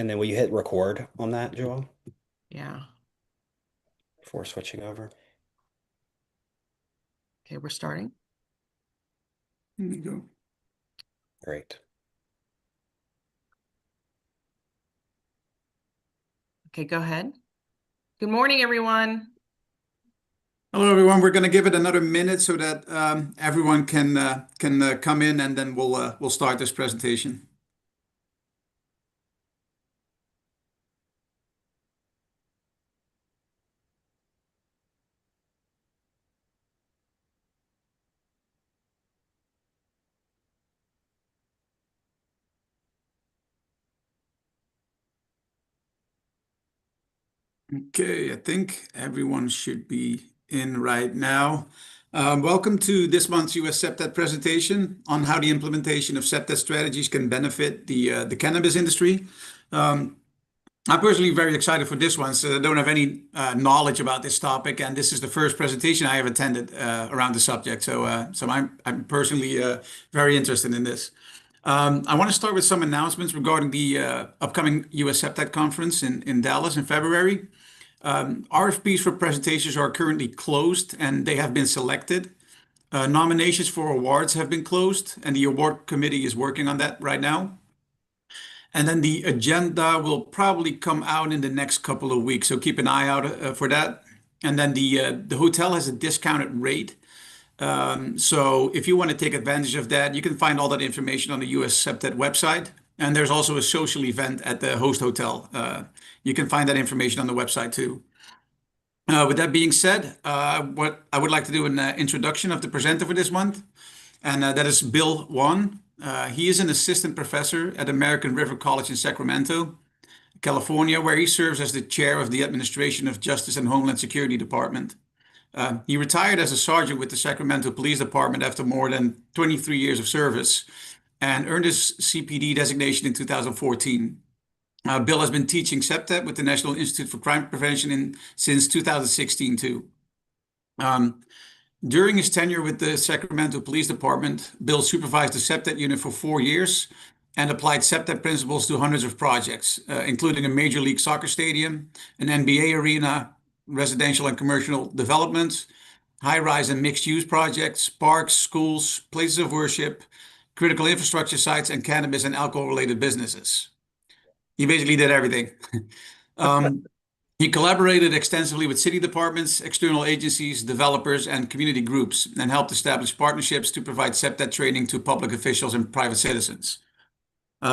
And then will you hit record on that, Joel, Yeah. before switching over? Okay, we're starting. There you go. Great. Okay, go ahead. Good morning, everyone. Hello, everyone. We're going to give it another minute so that everyone can come in, and then we'll start this presentation. Okay, I think everyone should be in right now. Welcome to this month's US CPTED presentation on how the implementation of CPTED strategies can benefit the cannabis industry. I'm personally very excited for this one, so I don't have any knowledge about this topic, and this is the first presentation I have attended around the subject. So I'm personally very interested in this. I want to start with some announcements regarding the upcoming US CPTED conference in Dallas in February. RFPs for presentations are currently closed, and they have been selected. Nominations for awards have been closed, and the award committee is working on that right now. And then the agenda will probably come out in the next couple of weeks, so keep an eye out for that. And then the hotel has a discounted rate. So if you want to take advantage of that, you can find all that information on the US CPTED website. And there's also a social event at the host hotel. You can find that information on the website too. With that being said, what I would like to do an introduction of the presenter for this month, and that is Bill Wann. He is an assistant professor at American River College in Sacramento, California, where he serves as the chair of the Administration of Justice and Homeland Security Department. He retired as a sergeant with the Sacramento Police Department after more than 23 years of service and earned his CPD designation in 2014. Bill has been teaching CPTED with the National Institute for Crime Prevention since 2016 too. During his tenure with the Sacramento Police Department, Bill supervised the CPTED unit for 4 years and applied CPTED principles to hundreds of projects, including a Major League Soccer stadium, an NBA arena, residential and commercial developments, high-rise and mixed-use projects, parks, schools, places of worship, critical infrastructure sites, and cannabis and alcohol-related businesses. He basically did everything. He collaborated extensively with city departments, external agencies, developers, and community groups, and helped establish partnerships to provide CPTED training to public officials and private citizens.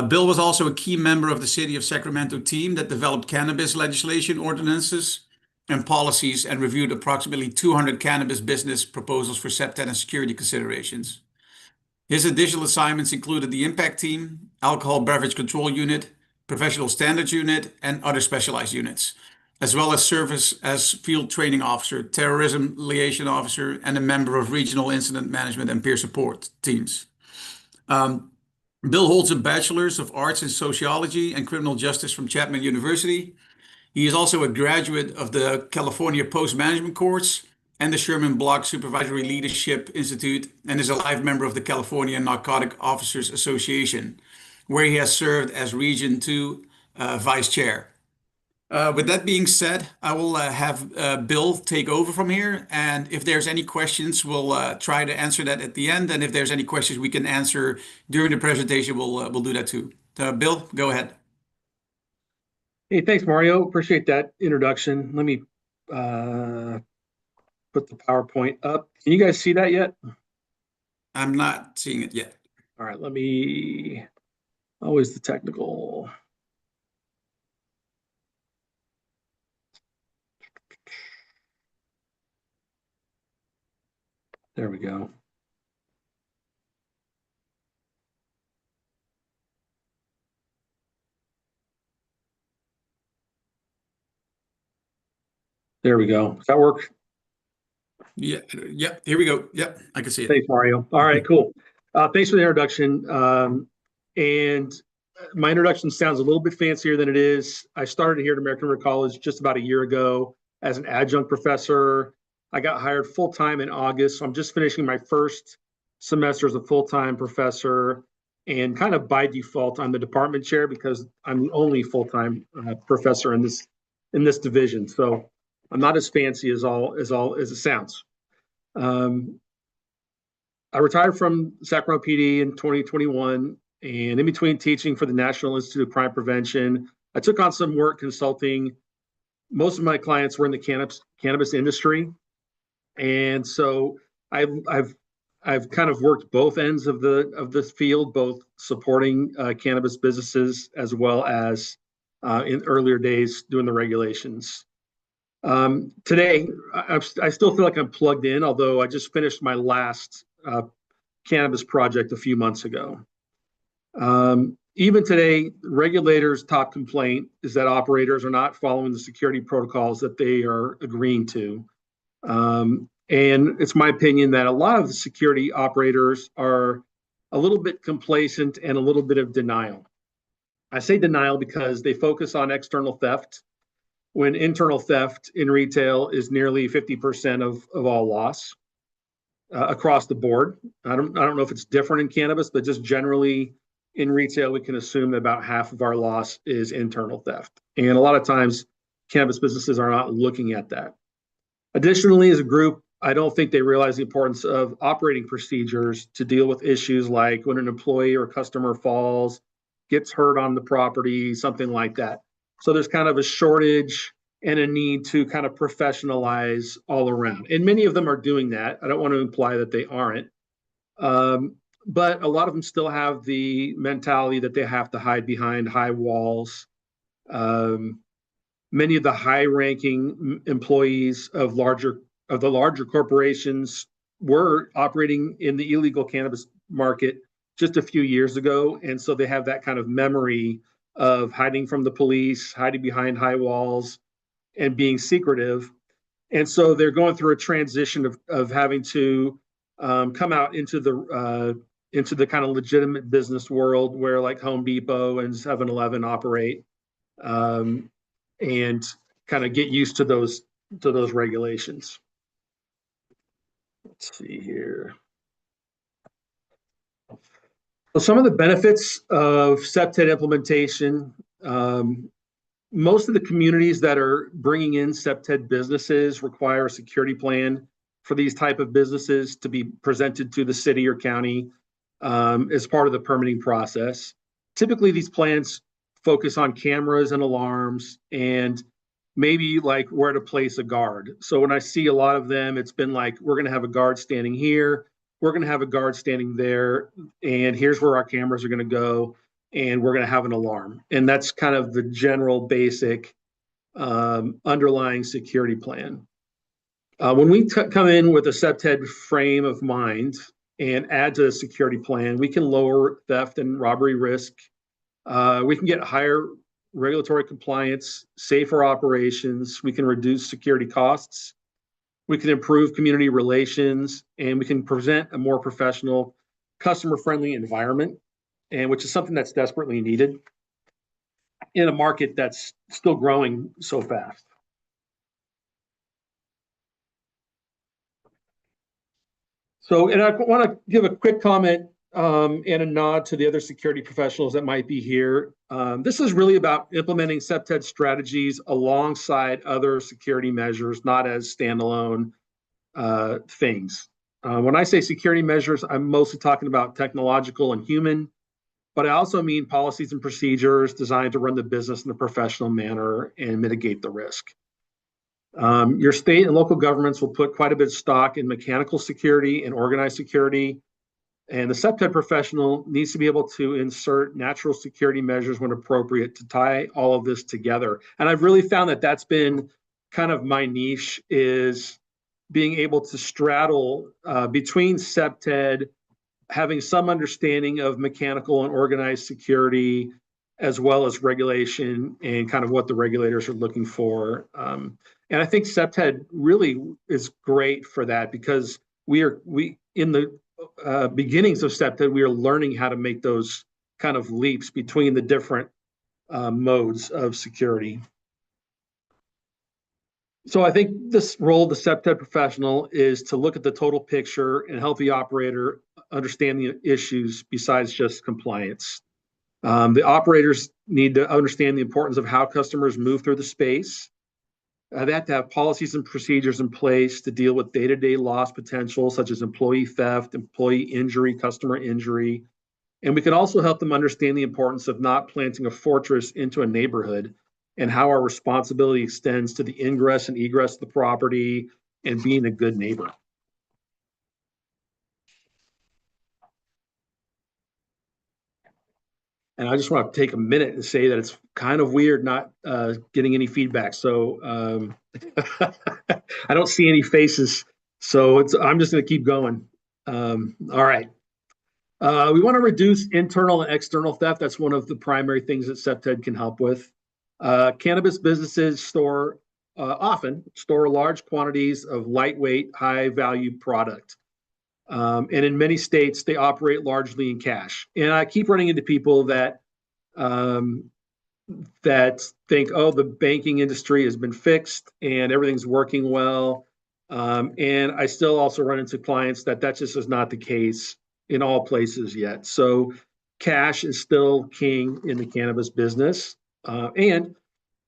Bill was also a key member of the City of Sacramento team that developed cannabis legislation, ordinances, and policies, and reviewed approximately 200 cannabis business proposals for CPTED and security considerations. His additional assignments included the Impact Team, Alcohol Beverage Control Unit, Professional Standards Unit, and other specialized units, as well as service as Field Training Officer, Terrorism Liaison Officer, and a member of Regional Incident Management and Peer Support teams. Bill holds a Bachelor's of Arts in Sociology and Criminal Justice from Chapman University. He is also a graduate of the California Post-Management course and the Sherman Block Supervisory Leadership Institute, and is a live member of the California Narcotic Officers Association, where he has served as Region 2 Vice Chair. With that being said, I will have Bill take over from here, and if there's any questions, we'll try to answer that at the end, and if there's any questions we can answer during the presentation, we'll do that too. Bill, go ahead. Hey, thanks, Mario. Appreciate that introduction. Let me put the PowerPoint up. Can you guys see that yet? I'm not seeing it yet. All right, always the technical. There we go. There we go. Does that work? Yeah, here we go. Yep, I can see it. Thanks, Mario. All right, cool. Thanks for the introduction. And my introduction sounds a little bit fancier than it is. I started here at American River College just about a year ago as an adjunct professor. I got hired full-time in August, so I'm just finishing my first semester as a full-time professor. And kind of by default, I'm the department chair because I'm the only full-time professor in this division. So I'm not as fancy as it sounds. I retired from Sacramento PD in 2021, and in between teaching for the National Institute of Crime Prevention, I took on some work consulting. Most of my clients were in the cannabis industry, and so I've kind of worked both ends of the field, both supporting cannabis businesses as well as in earlier days doing the regulations. Today, I still feel like I'm plugged in, although I just finished my last cannabis project a few months ago. Even today, regulators' top complaint is that operators are not following the security protocols that they are agreeing to. And it's my opinion that a lot of the security operators are a little bit complacent and a little bit of denial. I say denial because they focus on external theft when internal theft in retail is nearly 50% of all loss across the board. I don't know if it's different in cannabis, but just generally in retail, we can assume that about half of our loss is internal theft. And a lot of times cannabis businesses are not looking at that. Additionally, as a group, I don't think they realize the importance of operating procedures to deal with issues like when an employee or customer falls, gets hurt on the property, something like that. So there's kind of a shortage and a need to kind of professionalize all around. And many of them are doing that. I don't want to imply that they aren't. But a lot of them still have the mentality that they have to hide behind high walls. Many of the high-ranking employees of the larger corporations were operating in the illegal cannabis market just a few years ago, and so they have that kind of memory of hiding from the police, hiding behind high walls, and being secretive. And so they're going through a transition of having to come out into the kind of legitimate business world where like Home Depot and 7-Eleven operate, and kind of get used to those regulations. Let's see here. So some of the benefits of CPTED implementation. Most of the communities that are bringing in CPTED businesses require a security plan for these type of businesses to be presented to the city or county as part of the permitting process. Typically, these plans focus on cameras and alarms and maybe like where to place a guard. So when I see a lot of them, it's been like, we're going to have a guard standing here, we're going to have a guard standing there, and here's where our cameras are going to go, and we're going to have an alarm. And that's kind of the general basic underlying security plan. When we come in with a CPTED frame of mind and add to the security plan, we can lower theft and robbery risk. We can get higher regulatory compliance, safer operations. We can reduce security costs. We can improve community relations, and we can present a more professional, customer-friendly environment, and which is something that's desperately needed in a market that's still growing so fast. So, and I want to give a quick comment and a nod to the other security professionals that might be here. This is really about implementing CPTED strategies alongside other security measures, not as standalone things. When I say security measures, I'm mostly talking about technological and human, but I also mean policies and procedures designed to run the business in a professional manner and mitigate the risk. Your state and local governments will put quite a bit of stock in mechanical security and organized security. And the CPTED professional needs to be able to insert natural security measures when appropriate to tie all of this together. And I've really found that that's been kind of my niche, is being able to straddle between CPTED, having some understanding of mechanical and organized security, as well as regulation and kind of what the regulators are looking for. And I think CPTED really is great for that, because we in the beginnings of CPTED, we are learning how to make those kind of leaps between the different modes of security. So I think this role of the CPTED professional is to look at the total picture and help the operator understand the issues besides just compliance. The operators need to understand the importance of how customers move through the space. They have to have policies and procedures in place to deal with day-to-day loss potential, such as employee theft, employee injury, customer injury. And we can also help them understand the importance of not planting a fortress into a neighborhood and how our responsibility extends to the ingress and egress of the property and being a good neighbor. And I just want to take a minute and say that it's kind of weird not getting any feedback. So I don't see any faces. So I'm just going to keep going. All right. We want to reduce internal and external theft. That's one of the primary things that CPTED can help with. Cannabis businesses often store large quantities of lightweight, high-value product. And in many states, they operate largely in cash. And I keep running into people that think, oh, the banking industry has been fixed and everything's working well. And I still also run into clients that just is not the case in all places yet. So cash is still king in the cannabis business. And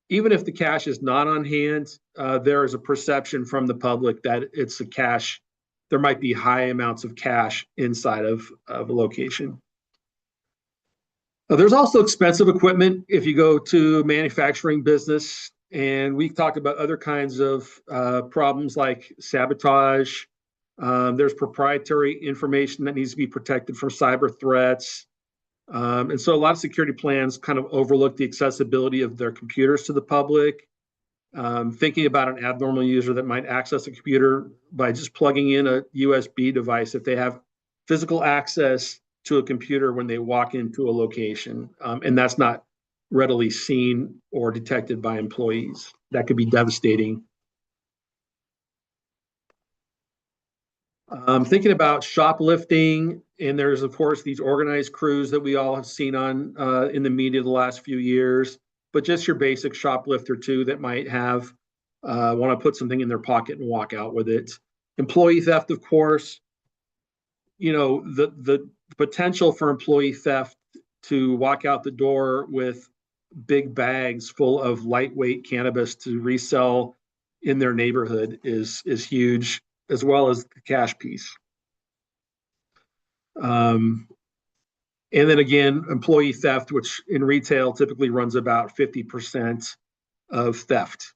even if the cash is not on hand, there is a perception from the public that it's a cash. There might be high amounts of cash inside of a location. There's also expensive equipment if you go to manufacturing business, and we talked about other kinds of problems like sabotage. There's proprietary information that needs to be protected from cyber threats. And so a lot of security plans kind of overlook the accessibility of their computers to the public. Thinking about an abnormal user that might access a computer by just plugging in a USB device if they have physical access to a computer when they walk into a location, and that's not readily seen or detected by employees. That could be devastating. Thinking about shoplifting, and there's of course these organized crews that we all have seen on in the media the last few years, but just your basic shoplifter too that might have want to put something in their pocket and walk out with it. Employee theft, of course. You know, the potential for employee theft to walk out the door with big bags full of lightweight cannabis to resell in their neighborhood is huge, as well as the cash piece. And then again, employee theft, which in retail typically runs about 50% of theft.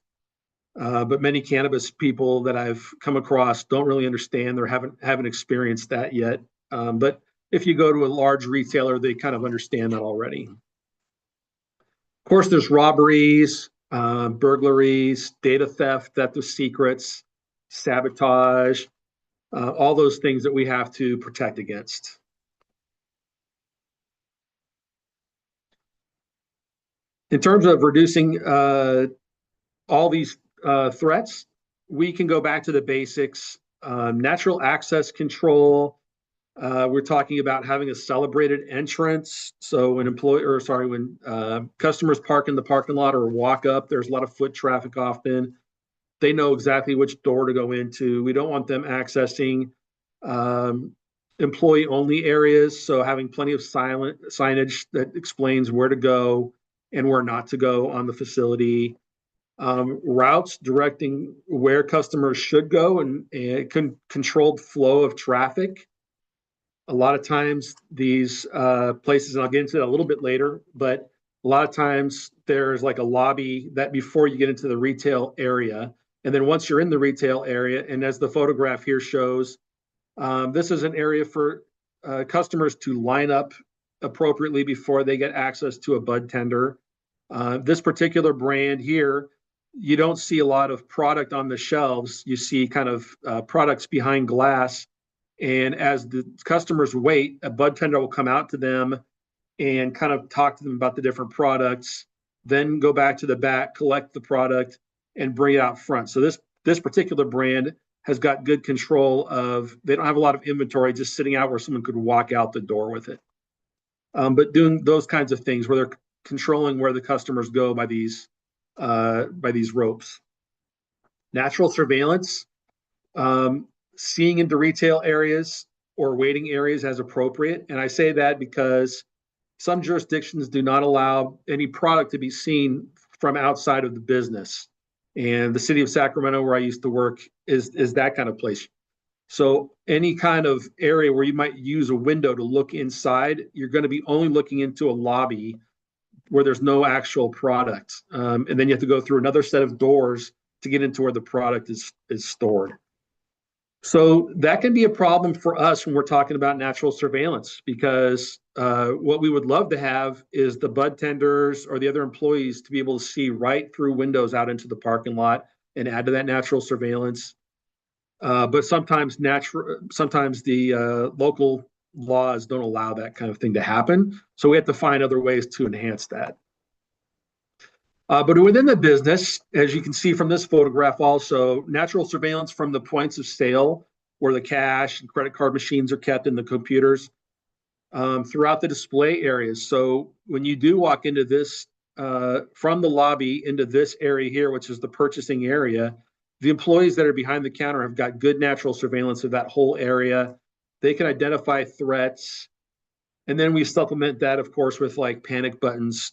But many cannabis people that I've come across don't really understand or haven't experienced that yet. But if you go to a large retailer, they kind of understand that already. Of course, there's robberies, burglaries, data theft, theft of secrets, sabotage, all those things that we have to protect against. In terms of reducing all these threats, we can go back to the basics. Natural access control. We're talking about having a celebrated entrance. So when customers park in the parking lot or walk up, there's a lot of foot traffic often. They know exactly which door to go into. We don't want them accessing employee-only areas. So having plenty of signage that explains where to go and where not to go on the facility. Routes directing where customers should go and controlled flow of traffic. A lot of times these places, and I'll get into that a little bit later, but a lot of times there's like a lobby that before you get into the retail area. And then once you're in the retail area, and as the photograph here shows, this is an area for customers to line up appropriately before they get access to a bud tender. This particular brand here, you don't see a lot of product on the shelves. You see kind of products behind glass. And as the customers wait, a bud tender will come out to them and kind of talk to them about the different products, then go back to the back, collect the product, and bring it out front. So this particular brand has got good control of, they don't have a lot of inventory just sitting out where someone could walk out the door with it. But doing those kinds of things where they're controlling where the customers go by these ropes. Natural surveillance, seeing into retail areas or waiting areas as appropriate. And I say that because some jurisdictions do not allow any product to be seen from outside of the business. And the city of Sacramento, where I used to work, is that kind of place. So any kind of area where you might use a window to look inside, you're going to be only looking into a lobby where there's no actual product. And then you have to go through another set of doors to get into where the product is stored. So that can be a problem for us when we're talking about natural surveillance, because what we would love to have is the bud tenders or the other employees to be able to see right through windows out into the parking lot and add to that natural surveillance. But sometimes the local laws don't allow that kind of thing to happen. So we have to find other ways to enhance that. But within the business, as you can see from this photograph also, natural surveillance from the points of sale where the cash and credit card machines are kept in the computers, throughout the display areas. So when you do walk into this, from the lobby into this area here, which is the purchasing area, the employees that are behind the counter have got good natural surveillance of that whole area. They can identify threats. And then we supplement that, of course, with like panic buttons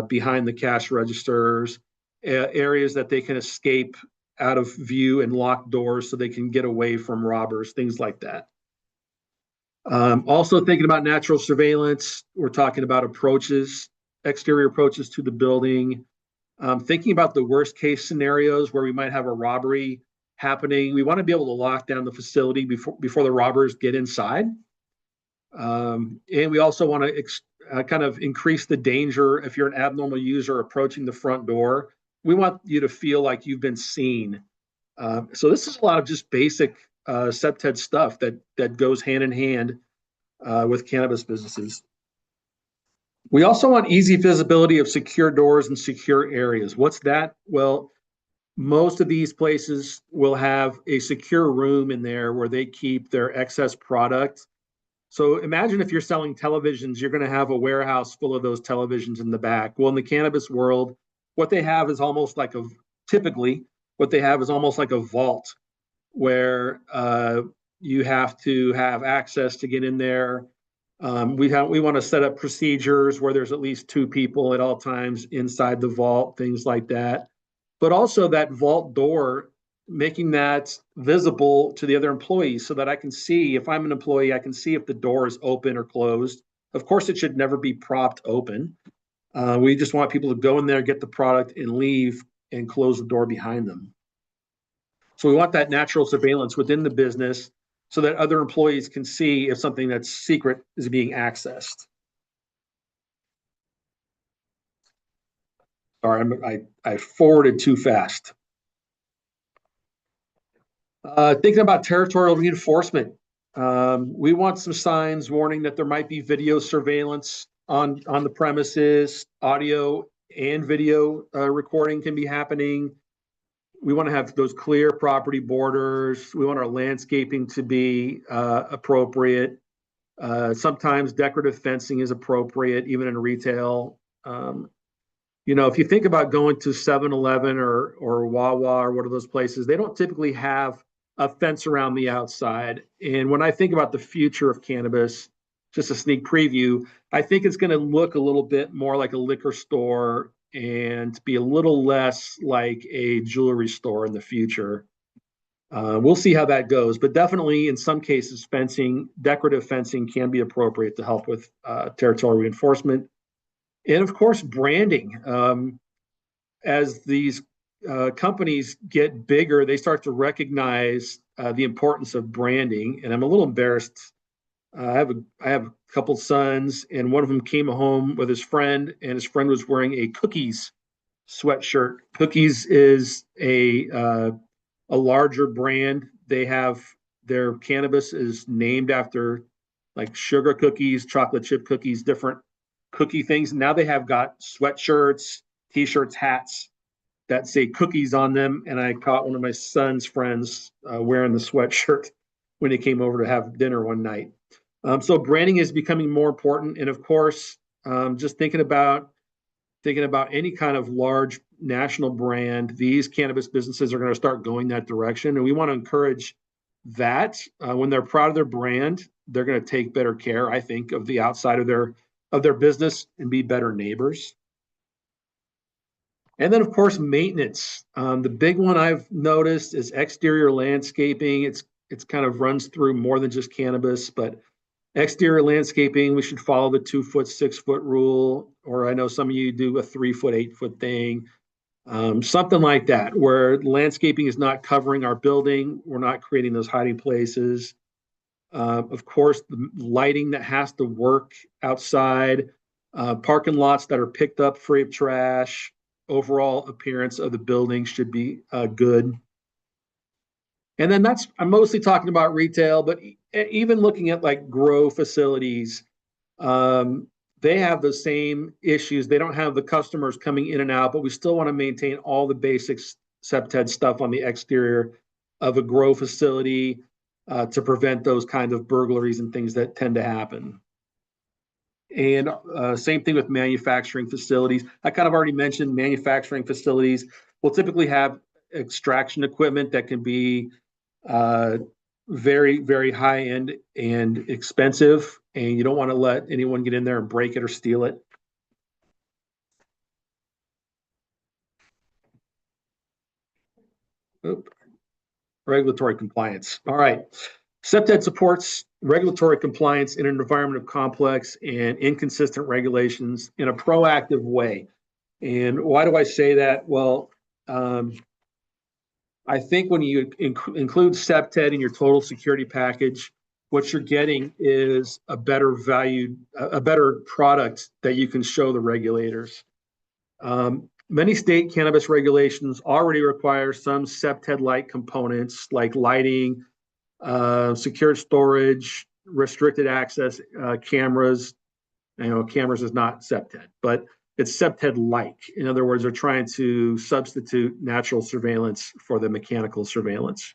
behind the cash registers, areas that they can escape out of view and locked doors so they can get away from robbers, things like that. Also thinking about natural surveillance, we're talking about approaches, exterior approaches to the building, thinking about the worst case scenarios where we might have a robbery happening. We want to be able to lock down the facility before the robbers get inside. And we also want to kind of increase the danger if you're an abnormal user approaching the front door. We want you to feel like you've been seen. So this is a lot of just basic CPTED stuff that goes hand in hand with cannabis businesses. We also want easy visibility of secure doors and secure areas. What's that? Well, most of these places will have a secure room in there where they keep their excess product. So imagine if you're selling televisions, you're going to have a warehouse full of those televisions in the back. Well, in the cannabis world, what they have is almost like typically what they have is almost like a vault where you have to have access to get in there. We want to set up procedures where there's at least 2 people at all times inside the vault, things like that. But also that vault door, making that visible to the other employees so that I can see, if I'm an employee, I can see if the door is open or closed. Of course, it should never be propped open. We just want people to go in there, get the product and leave and close the door behind them. So we want that natural surveillance within the business so that other employees can see if something that's secret is being accessed. Sorry, I forwarded too fast. Thinking about territorial reinforcement. We want some signs warning that there might be video surveillance on the premises, audio and video recording can be happening. We want to have those clear property borders. We want our landscaping to be appropriate. Sometimes decorative fencing is appropriate, even in retail. If you think about going to 7-Eleven or Wawa or one of those places, they don't typically have a fence around the outside. And when I think about the future of cannabis, just a sneak preview, I think it's going to look a little bit more like a liquor store and be a little less like a jewelry store in the future. We'll see how that goes, but definitely in some cases, decorative fencing can be appropriate to help with territorial reinforcement. And of course, branding. As these companies get bigger, they start to recognize the importance of branding. And I'm a little embarrassed. I have a couple sons, and one of them came home with his friend, and his friend was wearing a Cookies sweatshirt. Cookies is a larger brand. They have their cannabis is named after like sugar cookies, chocolate chip cookies, different cookie things. Now they have got sweatshirts, t-shirts, hats that say Cookies on them. And I caught one of my son's friends wearing the sweatshirt when he came over to have dinner one night. So branding is becoming more important. And of course, just thinking about thinking about any kind of large national brand, these cannabis businesses are going to start going that direction. And we want to encourage that. When they're proud of their brand, they're going to take better care, I think, of the outside of their business and be better neighbors. And then, of course, maintenance. The big one I've noticed is exterior landscaping. It's kind of runs through more than just cannabis, but exterior landscaping, we should follow the 2 foot, 6 foot rule, or I know some of you do a 3 foot, 8 foot thing. Something like that, where landscaping is not covering our building. We're not creating those hiding places. Of course, the lighting that has to work outside, parking lots that are picked up free of trash, overall appearance of the building should be good. And then I'm mostly talking about retail, but even looking at like grow facilities, they have the same issues. They don't have the customers coming in and out, but we still want to maintain all the basic CPTED stuff on the exterior of a grow facility to prevent those kind of burglaries and things that tend to happen. And same thing with manufacturing facilities. I kind of already mentioned manufacturing facilities will typically have extraction equipment that can be very, very high end and expensive, and you don't want to let anyone get in there and break it or steal it. Regulatory compliance. All right. CPTED supports regulatory compliance in an environment of complex and inconsistent regulations in a proactive way. And why do I say that? Well, I think when you include CPTED in your total security package, what you're getting is a better product that you can show the regulators. Many state cannabis regulations already require some CPTED-like components like lighting, secured storage, restricted access, cameras. I know cameras is not CPTED, but it's CPTED-like. In other words, they're trying to substitute natural surveillance for the mechanical surveillance.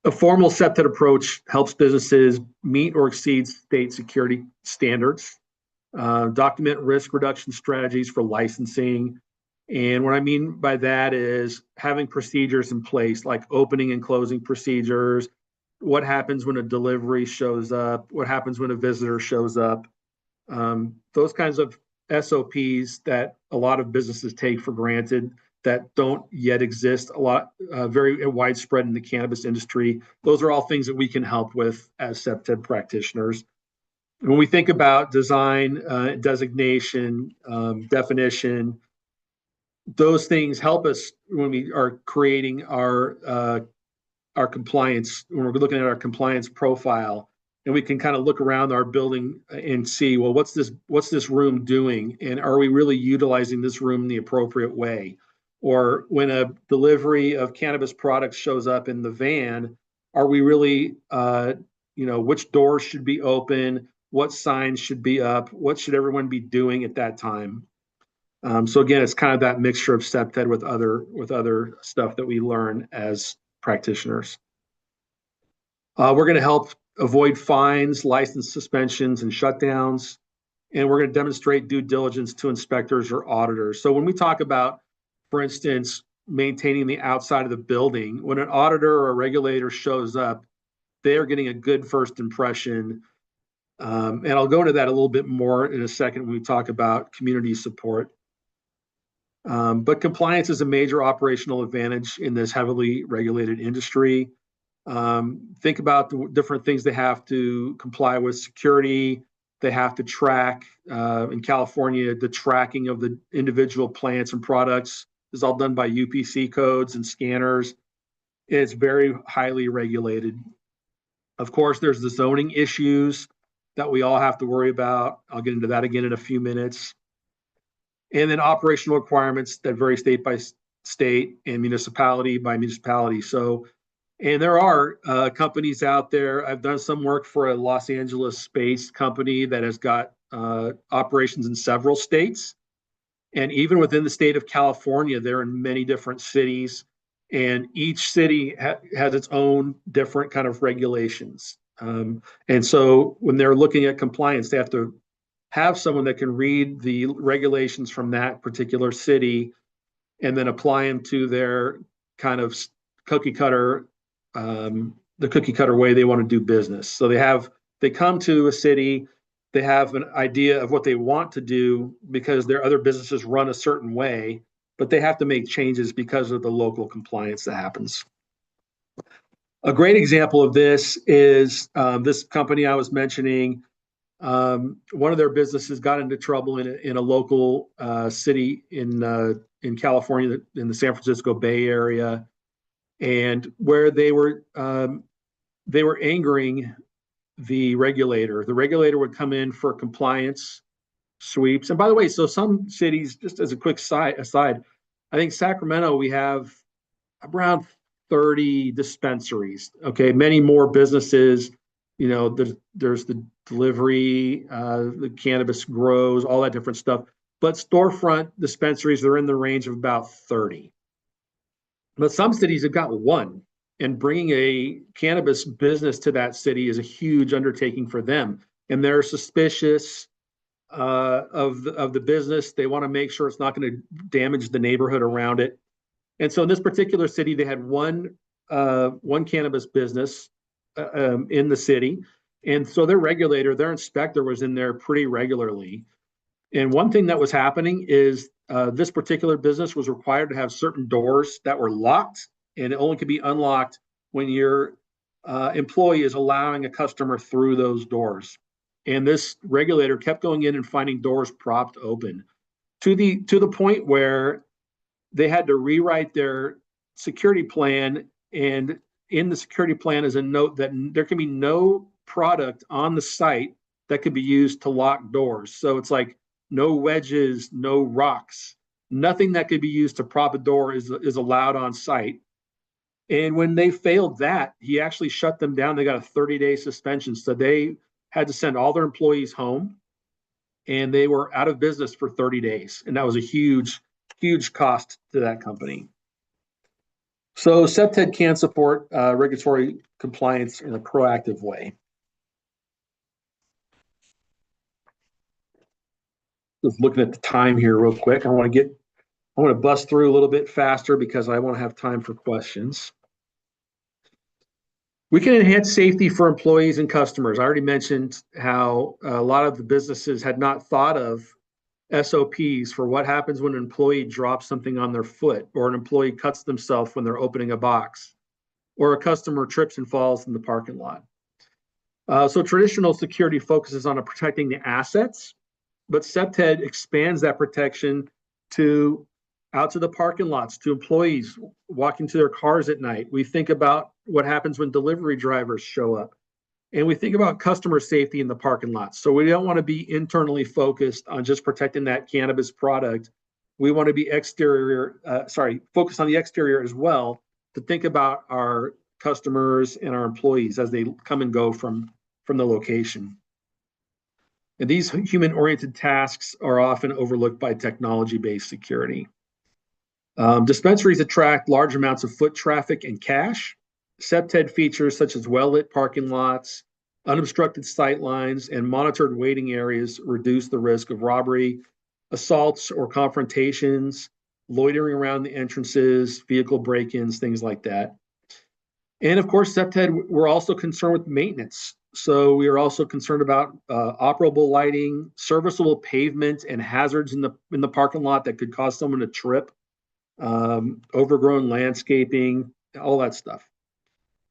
A formal CPTED approach helps businesses meet or exceed state security standards, document risk reduction strategies for licensing. And what I mean by that is having procedures in place, like opening and closing procedures, what happens when a delivery shows up, what happens when a visitor shows up, those kinds of SOPs that a lot of businesses take for granted that don't yet exist very widespread in the cannabis industry. Those are all things that we can help with as CPTED practitioners. When we think about design, designation, definition, those things help us when we are creating our compliance, when we're looking at our compliance profile, and we can kind of look around our building and see, well, what's this room doing? And are we really utilizing this room in the appropriate way? Or when a delivery of cannabis products shows up in the van, are we really, which doors should be open? What signs should be up? What should everyone be doing at that time? So again, it's kind of that mixture of CPTED with other stuff that we learn as practitioners. We're going to help avoid fines, license suspensions, and shutdowns. And we're going to demonstrate due diligence to inspectors or auditors. So when we talk about, for instance, maintaining the outside of the building, when an auditor or a regulator shows up, they are getting a good first impression. And I'll go into that a little bit more in a second when we talk about community support. But compliance is a major operational advantage in this heavily regulated industry. Think about the different things they have to comply with: security. They have to track. In California, the tracking of the individual plants and products is all done by UPC codes and scanners. It's very highly regulated. Of course, there's the zoning issues that we all have to worry about. I'll get into that again in a few minutes. And then operational requirements that vary state by state and municipality by municipality. So, and there are companies out there. I've done some work for a Los Angeles-based company that has got operations in several states. And even within the state of California, they're in many different cities. And each city has its own different kind of regulations. And so when they're looking at compliance, they have to have someone that can read the regulations from that particular city and then apply them to their kind of cookie cutter, the cookie cutter way they want to do business. So they come to a city, they have an idea of what they want to do because their other businesses run a certain way, but they have to make changes because of the local compliance that happens. A great example of this is this company I was mentioning. One of their businesses got into trouble in a local city in California, in the San Francisco Bay Area, and where they were angering the regulator. The regulator would come in for compliance sweeps. And by the way, so some cities, just as a quick aside, I think Sacramento, we have around 30 dispensaries. Okay, many more businesses. You know, there's the delivery, the cannabis grows, all that different stuff. But storefront dispensaries are in the range of about 30. But some cities have got one, and bringing a cannabis business to that city is a huge undertaking for them. And they're suspicious of the business. They want to make sure it's not going to damage the neighborhood around it. And so in this particular city, they had one cannabis business in the city. And so their regulator, their inspector was in there pretty regularly. And one thing that was happening is this particular business was required to have certain doors that were locked, and it only could be unlocked when your employee is allowing a customer through those doors. And this regulator kept going in and finding doors propped open to the point where they had to rewrite their security plan. And in the security plan is a note that there can be no product on the site that could be used to lock doors. So it's like no wedges, no rocks, nothing that could be used to prop a door is allowed on site. And when they failed that, he actually shut them down. They got a 30-day suspension. So they had to send all their employees home, and they were out of business for 30 days. And that was a huge, huge cost to that company. So CPTED can support regulatory compliance in a proactive way. Just looking at the time here real quick. I want to bust through a little bit faster because I want to have time for questions. We can enhance safety for employees and customers. I already mentioned how a lot of the businesses had not thought of SOPs for what happens when an employee drops something on their foot, or an employee cuts themselves when they're opening a box, or a customer trips and falls in the parking lot. So traditional security focuses on protecting the assets, but CPTED expands that protection out to the parking lots, to employees walking to their cars at night. We think about what happens when delivery drivers show up. And we think about customer safety in the parking lot. So we don't want to be internally focused on just protecting that cannabis product. We want to be focused on the exterior as well, to think about our customers and our employees as they come and go from the location. And these human-oriented tasks are often overlooked by technology-based security. Dispensaries attract large amounts of foot traffic and cash. CPTED features such as well-lit parking lots, unobstructed sight lines, and monitored waiting areas reduce the risk of robbery, assaults, or confrontations, loitering around the entrances, vehicle break-ins, things like that. And of course, CPTED, we're also concerned with maintenance. So we are also concerned about operable lighting, serviceable pavement, and hazards in the parking lot that could cause someone to trip, overgrown landscaping, all that stuff.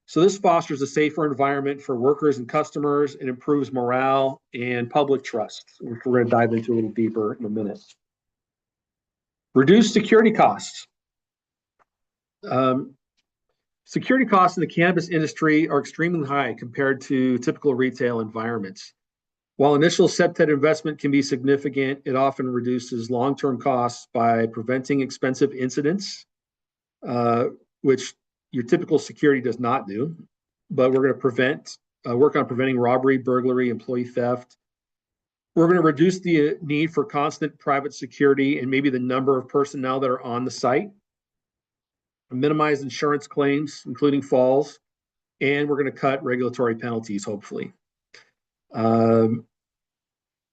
So this fosters a safer environment for workers and customers, and improves morale and public trust, which we're going to dive into a little deeper in a minute. Reduce security costs. Security costs in the cannabis industry are extremely high compared to typical retail environments. While initial CPTED investment can be significant, it often reduces long-term costs by preventing expensive incidents, which your typical security does not do. But we're going to work on preventing robbery, burglary, employee theft. We're going to reduce the need for constant private security and maybe the number of personnel that are on the site. Minimize insurance claims, including falls, and we're going to cut regulatory penalties, hopefully.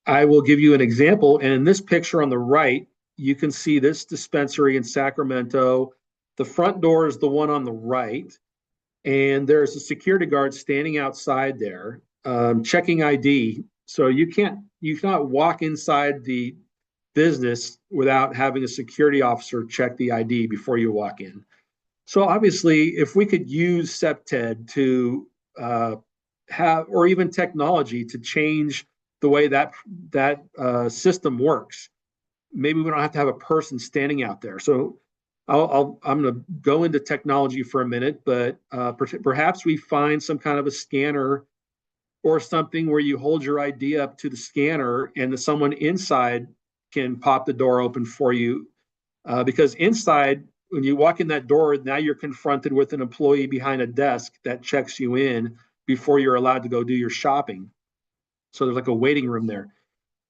I will give you an example. And in this picture on the right, you can see this dispensary in Sacramento. The front door is the one on the right, and there's a security guard standing outside there, checking ID. So you cannot walk inside the business without having a security officer check the ID before you walk in. So obviously, if we could use CPTED to have, or even technology to change the way that system works, maybe we don't have to have a person standing out there. So I'm going to go into technology for a minute, but perhaps we find some kind of a scanner or something where you hold your ID up to the scanner and someone inside can pop the door open for you. Because inside, when you walk in that door, now you're confronted with an employee behind a desk that checks you in before you're allowed to go do your shopping. So there's like a waiting room there.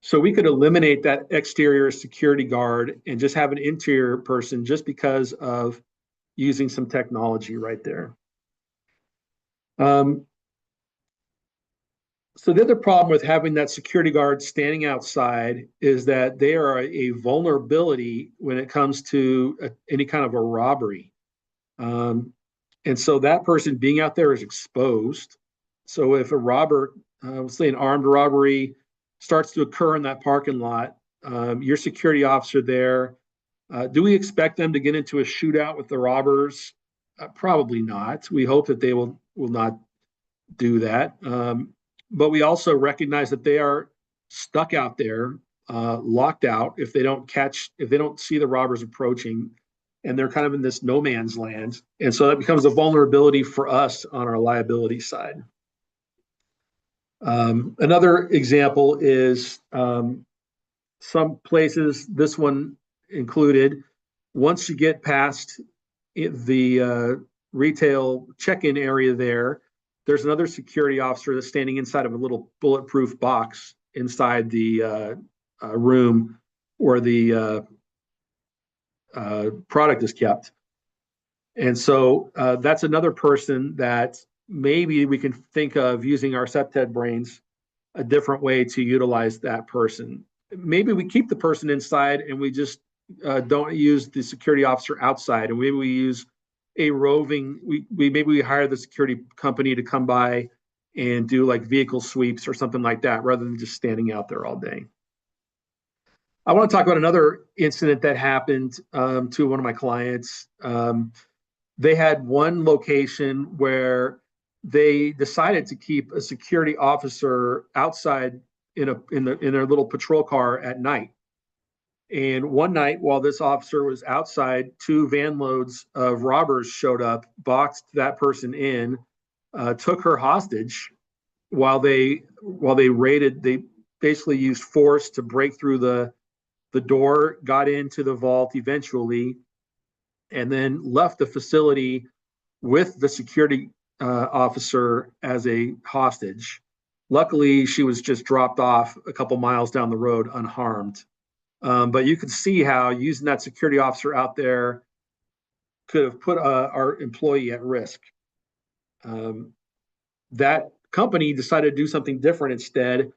So we could eliminate that exterior security guard and just have an interior person just because of using some technology right there. So the other problem with having that security guard standing outside is that they are a vulnerability when it comes to any kind of a robbery. And so that person being out there is exposed. So if a robber, let's say an armed robbery, starts to occur in that parking lot, your security officer there, do we expect them to get into a shootout with the robbers? Probably not. We hope that they will not do that. But we also recognize that they are stuck out there, locked out if they don't see the robbers approaching, and they're kind of in this no man's land. And so that becomes a vulnerability for us on our liability side. Another example is some places, this one included, once you get past the retail check-in area there's another security officer that's standing inside of a little bulletproof box inside the room where the product is kept. And so that's another person that maybe we can think of using our CPTED brains a different way to utilize that person. Maybe we keep the person inside and we just don't use the security officer outside, and maybe we use a roving, maybe we hire the security company to come by and do like vehicle sweeps or something like that rather than just standing out there all day. I want to talk about another incident that happened to one of my clients. They had one location where they decided to keep a security officer outside in their little patrol car at night. And one night, while this officer was outside, 2 van loads of robbers showed up, boxed that person in, took her hostage while they raided. They basically used force to break through the door, got into the vault eventually, and then left the facility with the security officer as a hostage. Luckily, she was just dropped off a couple miles down the road unharmed. But you can see how using that security officer out there could have put our employee at risk. That company decided to do something different instead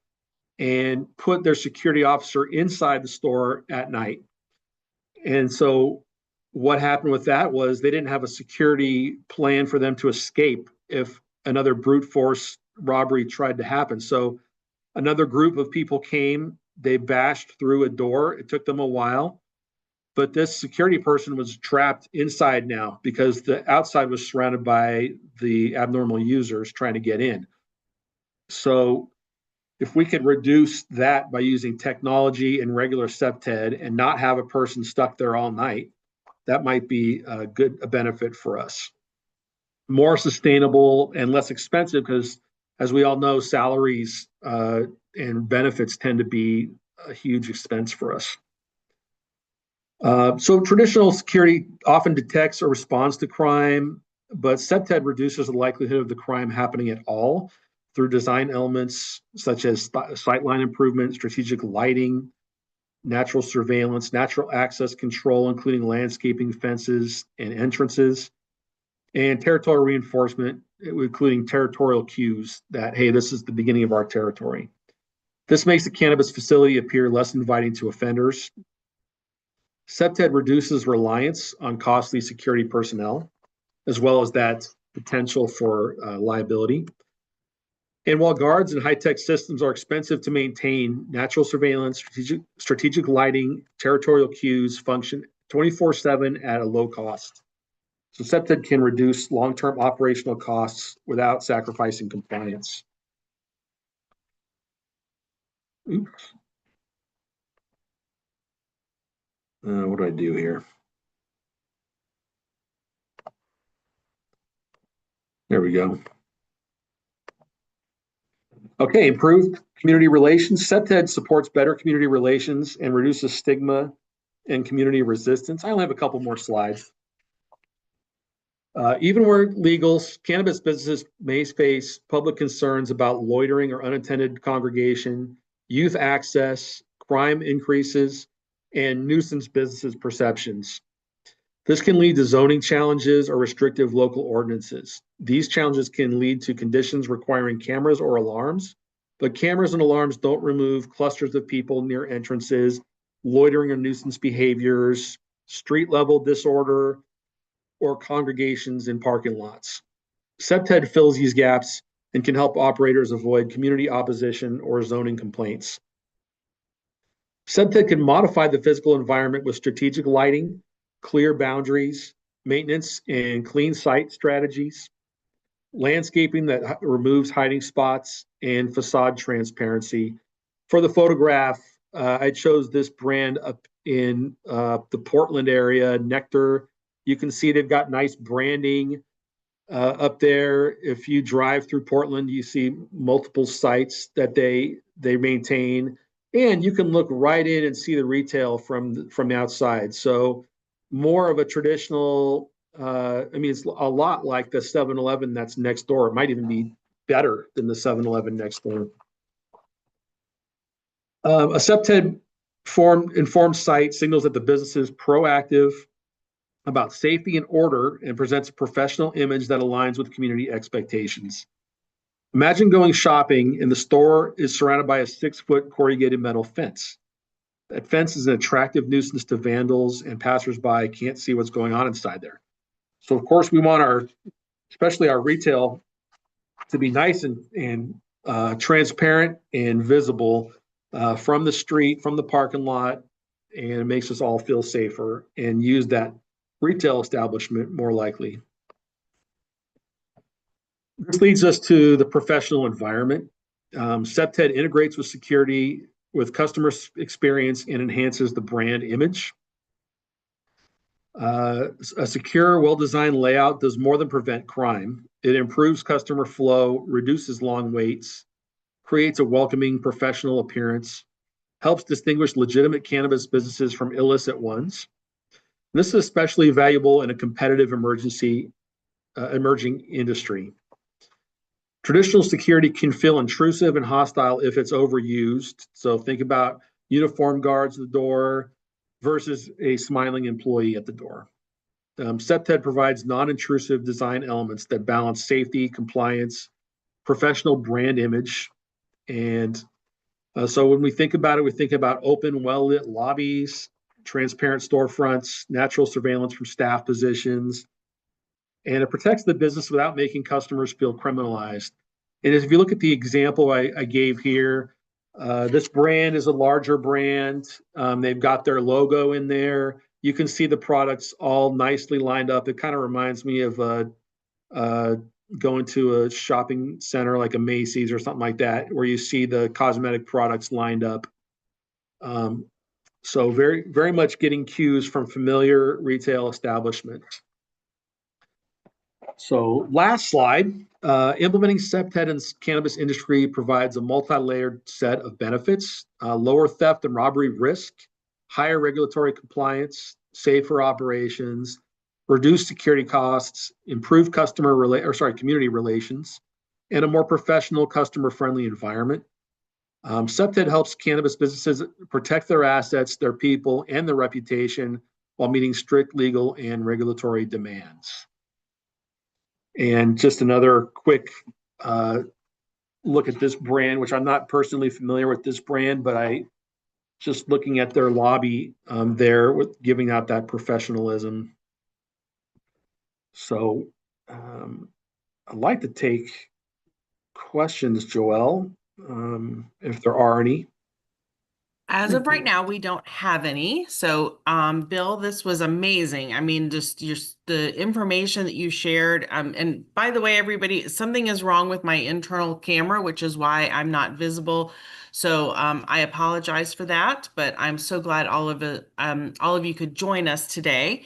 and put their security officer inside the store at night. And so what happened with that was they didn't have a security plan for them to escape if another brute force robbery tried to happen. So another group of people came, they bashed through a door. It took them a while, but this security person was trapped inside now because the outside was surrounded by the abnormal users trying to get in. So if we could reduce that by using technology and regular CPTED and not have a person stuck there all night, that might be a benefit for us. More sustainable and less expensive because, as we all know, salaries and benefits tend to be a huge expense for us. So traditional security often detects or responds to crime, but CPTED reduces the likelihood of the crime happening at all through design elements such as sightline improvement, strategic lighting, natural surveillance, natural access control, including landscaping, fences, and entrances, and territorial reinforcement, including territorial cues that, hey, this is the beginning of our territory. This makes the cannabis facility appear less inviting to offenders. CPTED reduces reliance on costly security personnel, as well as that potential for liability. And while guards and high-tech systems are expensive to maintain, natural surveillance, strategic lighting, territorial cues function 24/7 at a low cost. So CPTED can reduce long-term operational costs without sacrificing compliance. Oops. What do I do here? There we go. Okay, improved community relations. CPTED supports better community relations and reduces stigma and community resistance. I only have a couple more slides. Even where legal, cannabis businesses may face public concerns about loitering or unintended congregation, youth access, crime increases, and nuisance businesses perceptions. This can lead to zoning challenges or restrictive local ordinances. These challenges can lead to conditions requiring cameras or alarms, but cameras and alarms don't remove clusters of people near entrances, loitering or nuisance behaviors, street level disorder, or congregations in parking lots. CPTED fills these gaps and can help operators avoid community opposition or zoning complaints. CPTED can modify the physical environment with strategic lighting, clear boundaries, maintenance and clean site strategies, landscaping that removes hiding spots, and facade transparency. For the photograph, I chose this brand up in the Portland area, Nectar. You can see they've got nice branding up there. If you drive through Portland, you see multiple sites that they maintain, and you can look right in and see the retail from the outside. So more of a traditional, it's a lot like the 7-Eleven that's next door. It might even be better than the 7-Eleven next door. A CPTED informed site signals that the business is proactive about safety and order and presents a professional image that aligns with community expectations. Imagine going shopping and the store is surrounded by a 6-foot corrugated metal fence. That fence is an attractive nuisance to vandals, and passersby can't see what's going on inside there. So of course we want especially our retail to be nice and transparent and visible from the street, from the parking lot, and it makes us all feel safer and use that retail establishment more likely. This leads us to the professional environment. CPTED integrates with security, with customer experience, and enhances the brand image. A secure, well-designed layout does more than prevent crime. It improves customer flow, reduces long waits, creates a welcoming professional appearance, helps distinguish legitimate cannabis businesses from illicit ones. This is especially valuable in a competitive emerging industry. Traditional security can feel intrusive and hostile if it's overused. So think about uniformed guards at the door versus a smiling employee at the door. CPTED provides non-intrusive design elements that balance safety, compliance, professional brand image. And so when we think about it, we think about open, well-lit lobbies, transparent storefronts, natural surveillance from staff positions, and it protects the business without making customers feel criminalized. And if you look at the example I gave here, this brand is a larger brand. They've got their logo in there. You can see the products all nicely lined up. It kind of reminds me of going to a shopping center like a Macy's or something like that, where you see the cosmetic products lined up. So very, very much getting cues from familiar retail establishments. So last slide, implementing CPTED in the cannabis industry provides a multi-layered set of benefits, lower theft and robbery risk, higher regulatory compliance, safer operations, reduced security costs, improved community relations, and a more professional, customer-friendly environment. CPTED helps cannabis businesses protect their assets, their people, and their reputation while meeting strict legal and regulatory demands. And just another quick look at this brand, which I'm not personally familiar with this brand, but I just looking at their lobby there with giving out that professionalism. So I'd like to take questions, Joelle, if there are any. As of right now, we don't have any. So, Bill, this was amazing. I mean, just the information that you shared. And by the way, everybody, something is wrong with my internal camera, which is why I'm not visible. So, I apologize for that, but I'm so glad all of you could join us today,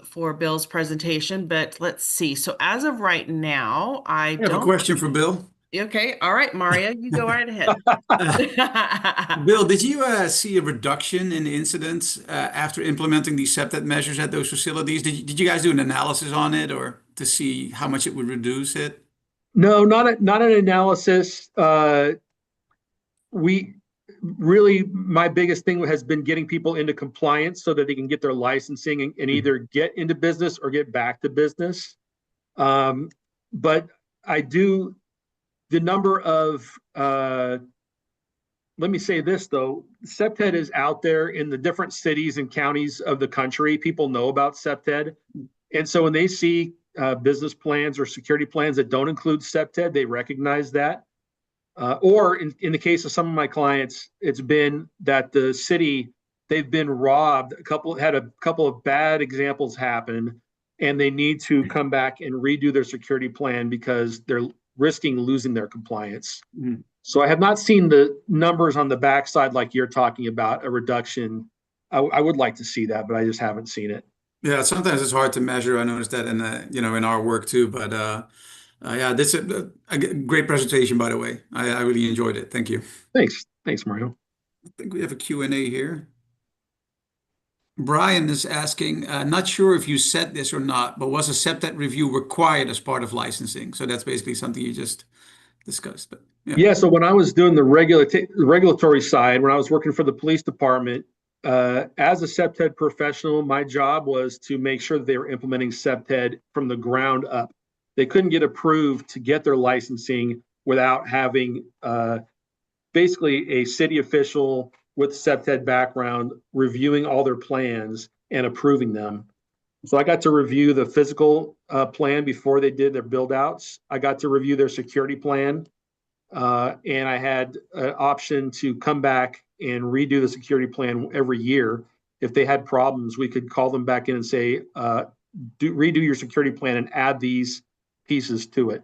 for Bill's presentation. But let's see. So, as of right now, I I have a don't. question for Bill. Okay, all right, Maria, you go right ahead. Bill, did you see a reduction in incidents after implementing these CPTED measures at those facilities? Did you guys do an analysis on it or to see how much it would reduce it? No, not an analysis. We really, my biggest thing has been getting people into compliance so that they can get their licensing and either get into business or get back to business. But I do, the number of, let me say this though, CPTED is out there in the different cities and counties of the country. People know about CPTED. And so when they see business plans or security plans that don't include CPTED, they recognize that. Or in the case of some of my clients, it's been that the city, they've been robbed. Had a couple of bad examples happen, and they need to come back and redo their security plan because they're risking losing their compliance. Mm. So I have not seen the numbers on the backside like you're talking about, a reduction. I would like to see that, but I just haven't seen it. Yeah, sometimes it's hard to measure. I noticed that in our work too. But yeah, this is a great presentation, by the way. I really enjoyed it. Thank you. Thanks, Mario. I think we have a Q&A here. Brian is asking, not sure if you said this or not, but was a CPTED review required as part of licensing? So that's basically something you just discussed. But yeah. So when I was doing the regulatory side, when I was working for the police department, as a CPTED professional, my job was to make sure that they were implementing CPTED from the ground up. They couldn't get approved to get their licensing without having basically a city official with CPTED background reviewing all their plans and approving them. So I got to review the physical plan before they did their build outs. I got to review their security plan. And I had an option to come back and redo the security plan every year. If they had problems, we could call them back in and say, redo your security plan and add these pieces to it.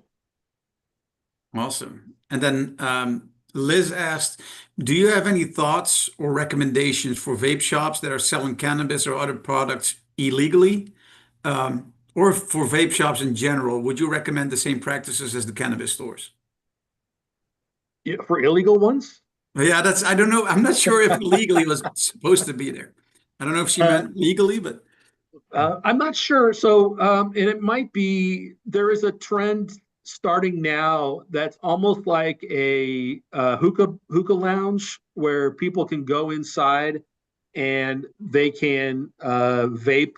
awesome. And then Liz asked, do you have any thoughts or recommendations for vape shops that are selling cannabis or other products illegally? Or for vape shops in general, would you recommend the same practices as the cannabis stores? Yeah, for illegal ones? Yeah, I don't know. I'm not sure if legally was supposed to be there. I don't know if she meant legally, but I'm not sure. So, and it might be, there is a trend starting now that's almost like a hookah lounge where people can go inside and they can vape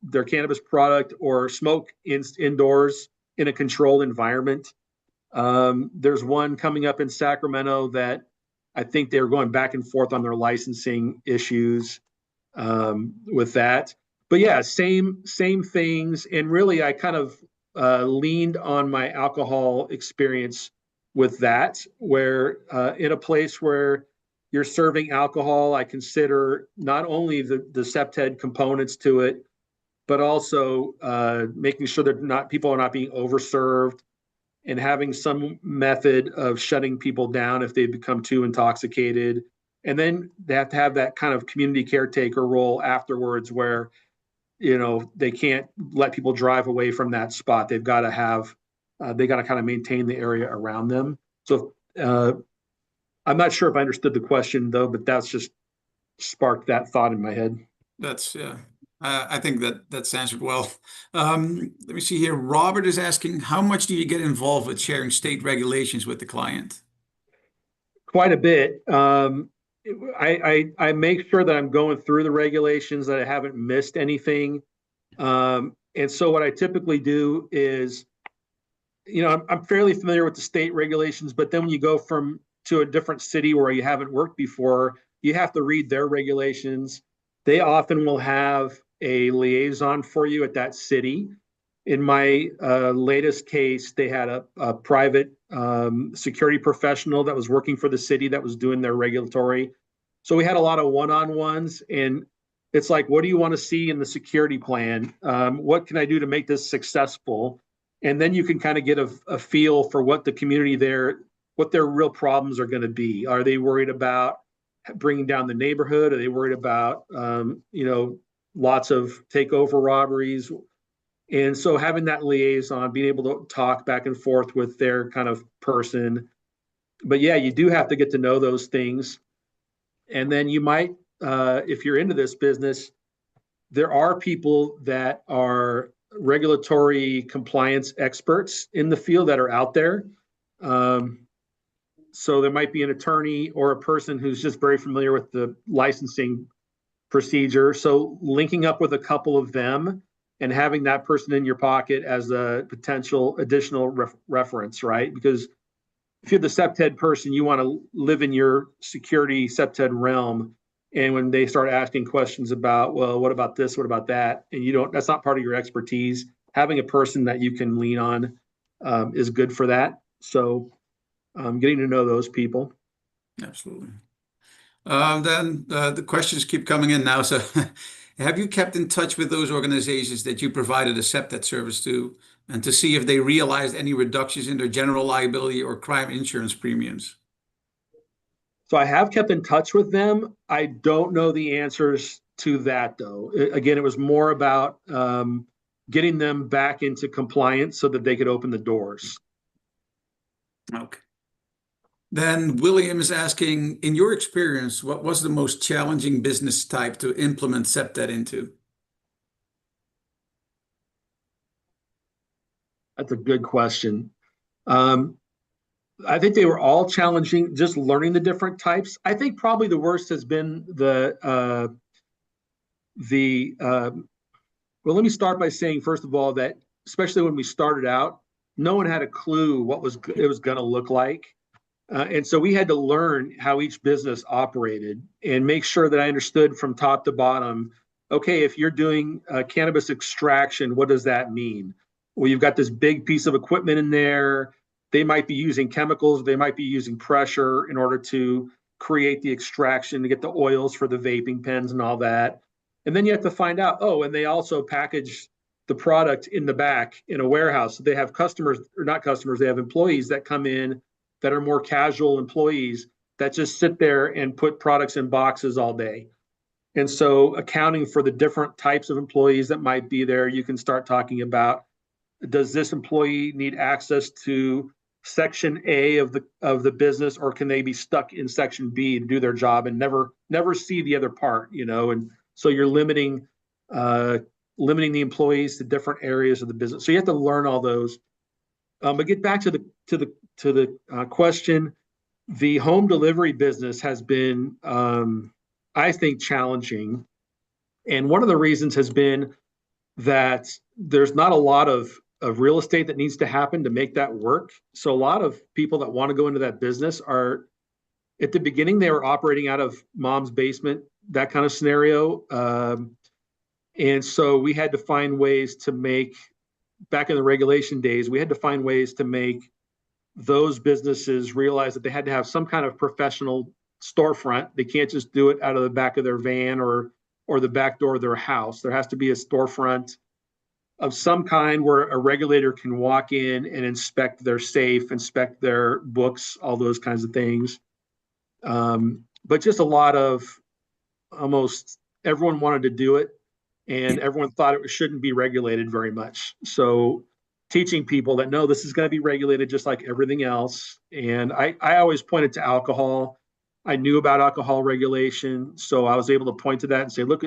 their cannabis product or smoke indoors in a controlled environment. There's one coming up in Sacramento that I think they're going back and forth on their licensing issues with that. But yeah, same things. And really, I kind of leaned on my alcohol experience with that, where in a place where you're serving alcohol, I consider not only the CPTED components to it, but also making sure that people are not being overserved and having some method of shutting people down if they become too intoxicated. And then they have to have that kind of community caretaker role afterwards where, they can't let people drive away from that spot. They've got to have, they got to kind of maintain the area around them. So I'm not sure if I understood the question though, but that's just sparked that thought in my head. that's yeah. I think that's answered well. Let me see here. Robert is asking, how much do you get involved with sharing state regulations with the client? Quite a bit. I make sure that I'm going through the regulations, that I haven't missed anything. And so what I typically do is I'm fairly familiar with the state regulations, but then when you go to a different city where you haven't worked before, you have to read their regulations. They often will have a liaison for you at that city. In my latest case, they had a private security professional that was working for the city that was doing their regulatory. So we had a lot of one-on-ones, and it's like, what do you want to see in the security plan? What can I do to make this successful? And then you can kind of get a feel for what the community there, what their real problems are going to be. Are they worried about bringing down the neighborhood? Are they worried about, lots of takeover robberies? And so having that liaison, being able to talk back and forth with their kind of person. But yeah, you do have to get to know those things. And then you might, if you're into this business, there are people that are regulatory compliance experts in the field that are out there. So there might be an attorney or a person who's just very familiar with the licensing procedure. So linking up with a couple of them and having that person in your pocket as a potential additional reference, right? Because if you're the CPTED person, you want to live in your security CPTED realm. And when they start asking questions about, well, what about this? What about that? And that's not part of your expertise. Having a person that you can lean on is good for that. So getting to know those people. Absolutely. Then the questions keep coming in now. So have you kept in touch with those organizations that you provided a CPTED service to, and to see if they realized any reductions in their general liability or crime insurance premiums? So I have kept in touch with them. I don't know the answers to that, though. Again, it was more about getting them back into compliance so that they could open the doors. Okay. Then William is asking, in your experience, what was the most challenging business type to implement CPTED into? That's a good question. I think they were all challenging, just learning the different types. I think probably the worst has been well, let me start by saying, first of all, that especially when we started out, no one had a clue what it was going to look like. And so we had to learn how each business operated and make sure that I understood from top to bottom, okay, if you're doing cannabis extraction, what does that mean? Well, you've got this big piece of equipment in there. They might be using chemicals. They might be using pressure in order to create the extraction to get the oils for the vaping pens and all that. And then you have to find out, oh, and they also package the product in the back in a warehouse. So they have customers, or not customers, they have employees that come in that are more casual employees that just sit there and put products in boxes all day. And so accounting for the different types of employees that might be there, you can start talking about, does this employee need access to section A of the business, or can they be stuck in section B to do their job and never see the other part, And so you're limiting the employees to different areas of the business. So you have to learn all those. But get back to the question. The home delivery business has been, I think, challenging, and one of the reasons has been that there's not a lot of real estate that needs to happen to make that work. So a lot of people that want to go into that business are, at the beginning, they were operating out of mom's basement, that kind of scenario. And so we had to find ways to make, back in the regulation days, we had to find ways to make those businesses realize that they had to have some kind of professional storefront. They can't just do it out of the back of their van or the back door of their house. There has to be a storefront of some kind where a regulator can walk in and inspect their safe, inspect their books, all those kinds of things. But just a lot of, almost everyone wanted to do it, and everyone thought it shouldn't be regulated very much. So teaching people that, no, this is going to be regulated just like everything else. And I always pointed to alcohol. I knew about alcohol regulation, so I was able to point to that and say, look,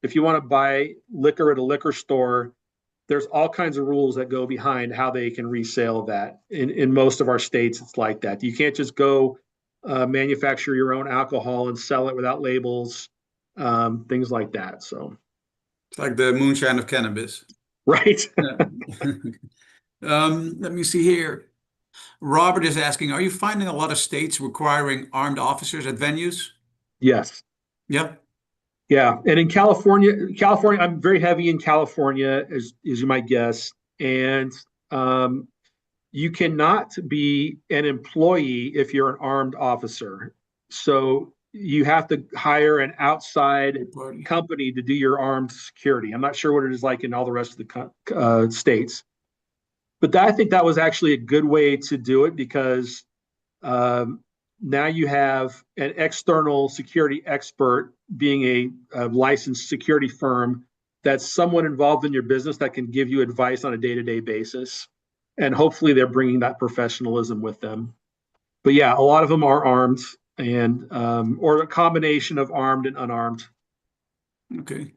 if you want to buy liquor at a liquor store, there's all kinds of rules that go behind how they can resell that. In most of our states, it's like that. You can't just go manufacture your own alcohol and sell it without labels, things like that. So It's like the moonshine of cannabis. right. Yeah. Let me see here. Robert is asking, are you finding a lot of states requiring armed officers at venues? Yes. Yep. Yeah. And in California, I'm very heavy in California, as you might guess. And um, you cannot be an employee if you're an armed officer. So you have to hire an outside Third party. company to do your armed security. I'm not sure what it is like in all the rest of the states, but I think that was actually a good way to do it because um, now you have an external security expert being a licensed security firm that's somewhat involved in your business that can give you advice on a day-to-day basis. And hopefully they're bringing that professionalism with them. But yeah, a lot of them are armed and or a combination of armed and unarmed. Okay.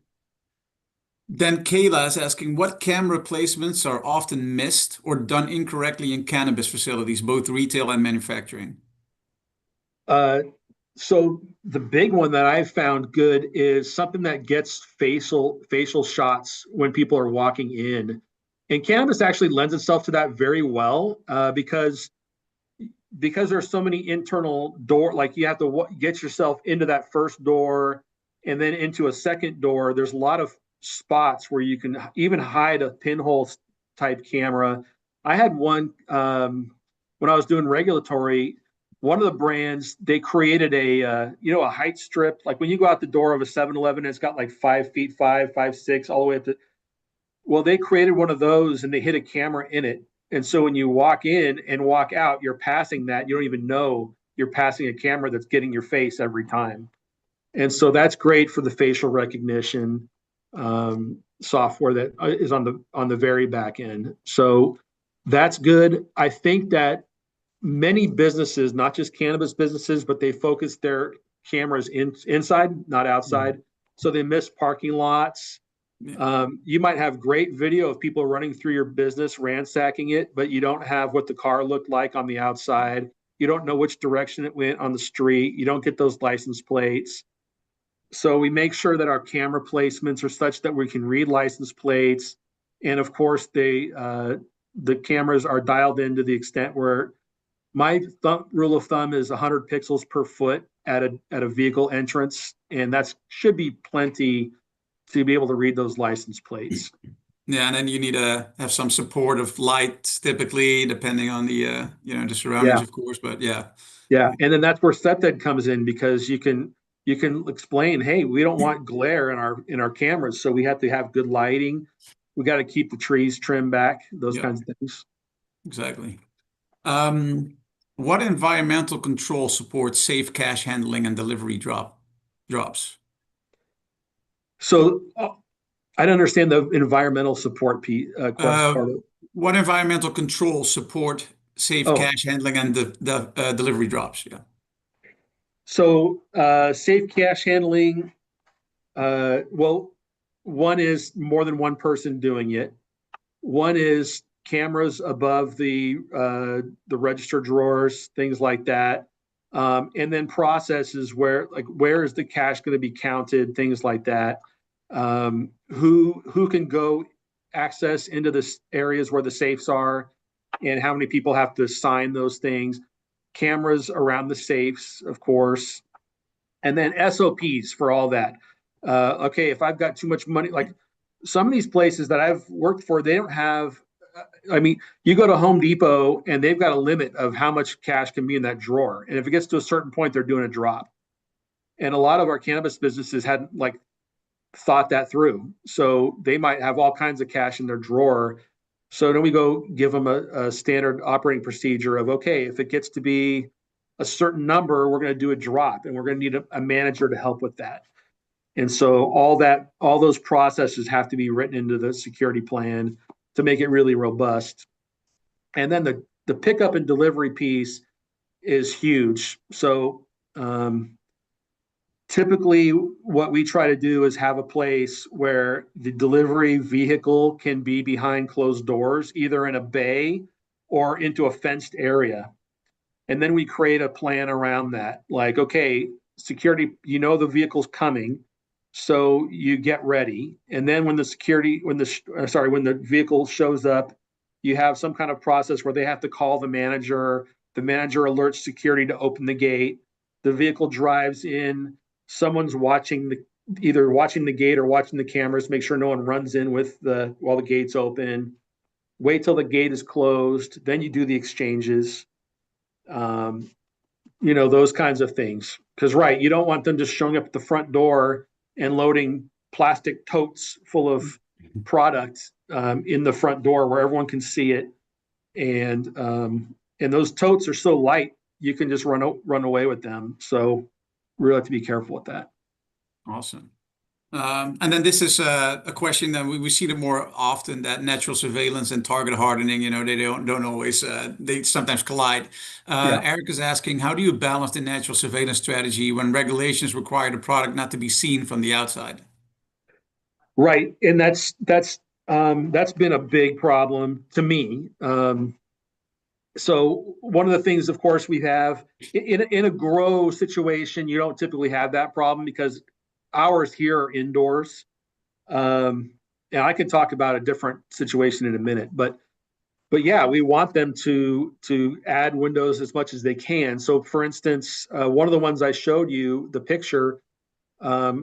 Then Kayla is asking, what camera placements are often missed or done incorrectly in cannabis facilities, both retail and manufacturing? Uh, so the big one that I've found good is something that gets facial shots when people are walking in. And cannabis actually lends itself to that very well because there's so many internal door, like you have to get yourself into that first door and then into a second door. There's a lot of spots where you can even hide a pinhole type camera. I had one when I was doing regulatory. One of the brands, they created a height strip. Like when you go out the door of a 7-Eleven, it's got like 5 feet, 5, 5, 6, all the way up to. Well, they created one of those and they hid a camera in it. And so when you walk in and walk out, you're passing that. You don't even know you're passing a camera that's getting your face every time. And so that's great for the facial recognition software that is on the very back end. So that's good. I think that many businesses, not just cannabis businesses, but they focus their cameras inside, not outside. So they miss parking lots. You might have great video of people running through your business, ransacking it, but you don't have what the car looked like on the outside. You don't know which direction it went on the street. You don't get those license plates. So we make sure that our camera placements are such that we can read license plates. And of course, the cameras are dialed in to the extent where my rule of thumb is 100 pixels per foot at a vehicle entrance, and that should be plenty to be able to read those license plates. Yeah, and then you need to have some support of light, typically, depending on the the surroundings, Yeah, of course. But yeah, yeah, and then that's where CPTED comes in because you can explain, hey, we don't want glare in our cameras, so we have to have good lighting. We got to keep the trees trimmed back, those yeah, kinds of things. exactly. What environmental control supports safe cash handling and delivery drops? So I don't understand the environmental support part Uh, of it. what environmental controls support safe Oh, cash handling and the delivery drops? Yeah. so safe cash handling. Well, one is more than one person doing it. One is cameras above the register drawers, things like that. And then processes where is the cash going to be counted, things like that. Who can go access into the areas where the safes are, and how many people have to sign those things. Cameras around the safes, of course, and then SOPs for all that. Okay, if I've got too much money, like some of these places that I've worked for, they don't have. I mean, you go to Home Depot and they've got a limit of how much cash can be in that drawer, and if it gets to a certain point, they're doing a drop. And a lot of our cannabis businesses hadn't like thought that through, so they might have all kinds of cash in their drawer. So then we go give them a standard operating procedure of okay, if it gets to be a certain number, we're going to do a drop, and we're going to need a manager to help with that. And so all those processes have to be written into the security plan to make it really robust. And then the pickup and delivery piece is huge. So typically, what we try to do is have a place where the delivery vehicle can be behind closed doors, either in a bay or into a fenced area. And then we create a plan around that. Like, okay, security, the vehicle's coming, so you get ready. And then when the vehicle shows up, you have some kind of process where they have to call the manager alerts security to open the gate, the vehicle drives in, someone's either watching the gate or watching the cameras, make sure no one runs in while the gate's open, wait till the gate is closed, then you do the exchanges, those kinds of things. Because, right, you don't want them just showing up at the front door and loading plastic totes full of product in the front door where everyone can see it. And those totes are so light, you can just run away with them. So we really have to be careful with that. Awesome. And then this is a question that we see it more often, that natural surveillance and target hardening, they don't always, they sometimes collide. Yeah. Eric is asking, how do you balance the natural surveillance strategy when regulations require the product not to be seen from the outside? Right. And that's been a big problem to me. So one of the things, of course, we have in a grow situation, you don't typically have that problem because ours here are indoors. And I can talk about a different situation in a minute, but yeah, we want them to add windows as much as they can. So for instance, one of the ones I showed you, the picture,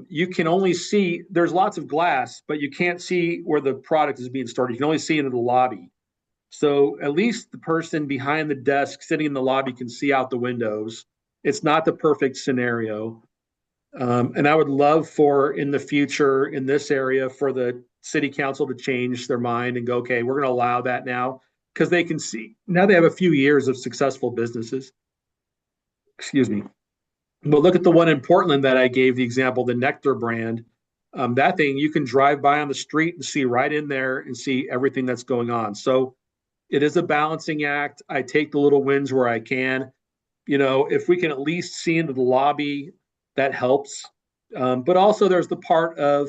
you can only see, there's lots of glass, but you can't see where the product is being stored. You can only see into the lobby. So at least the person behind the desk sitting in the lobby can see out the windows. It's not the perfect scenario. And I would love for in the future in this area for the city council to change their mind and go, okay, we're going to allow that now because they can see. Now they have a few years of successful businesses. Excuse me. But look at the one in Portland that I gave the example, the Nectar brand. That thing, you can drive by on the street and see right in there and see everything that's going on. So it is a balancing act. I take the little wins where I can. If we can at least see into the lobby, that helps. But also there's the part of,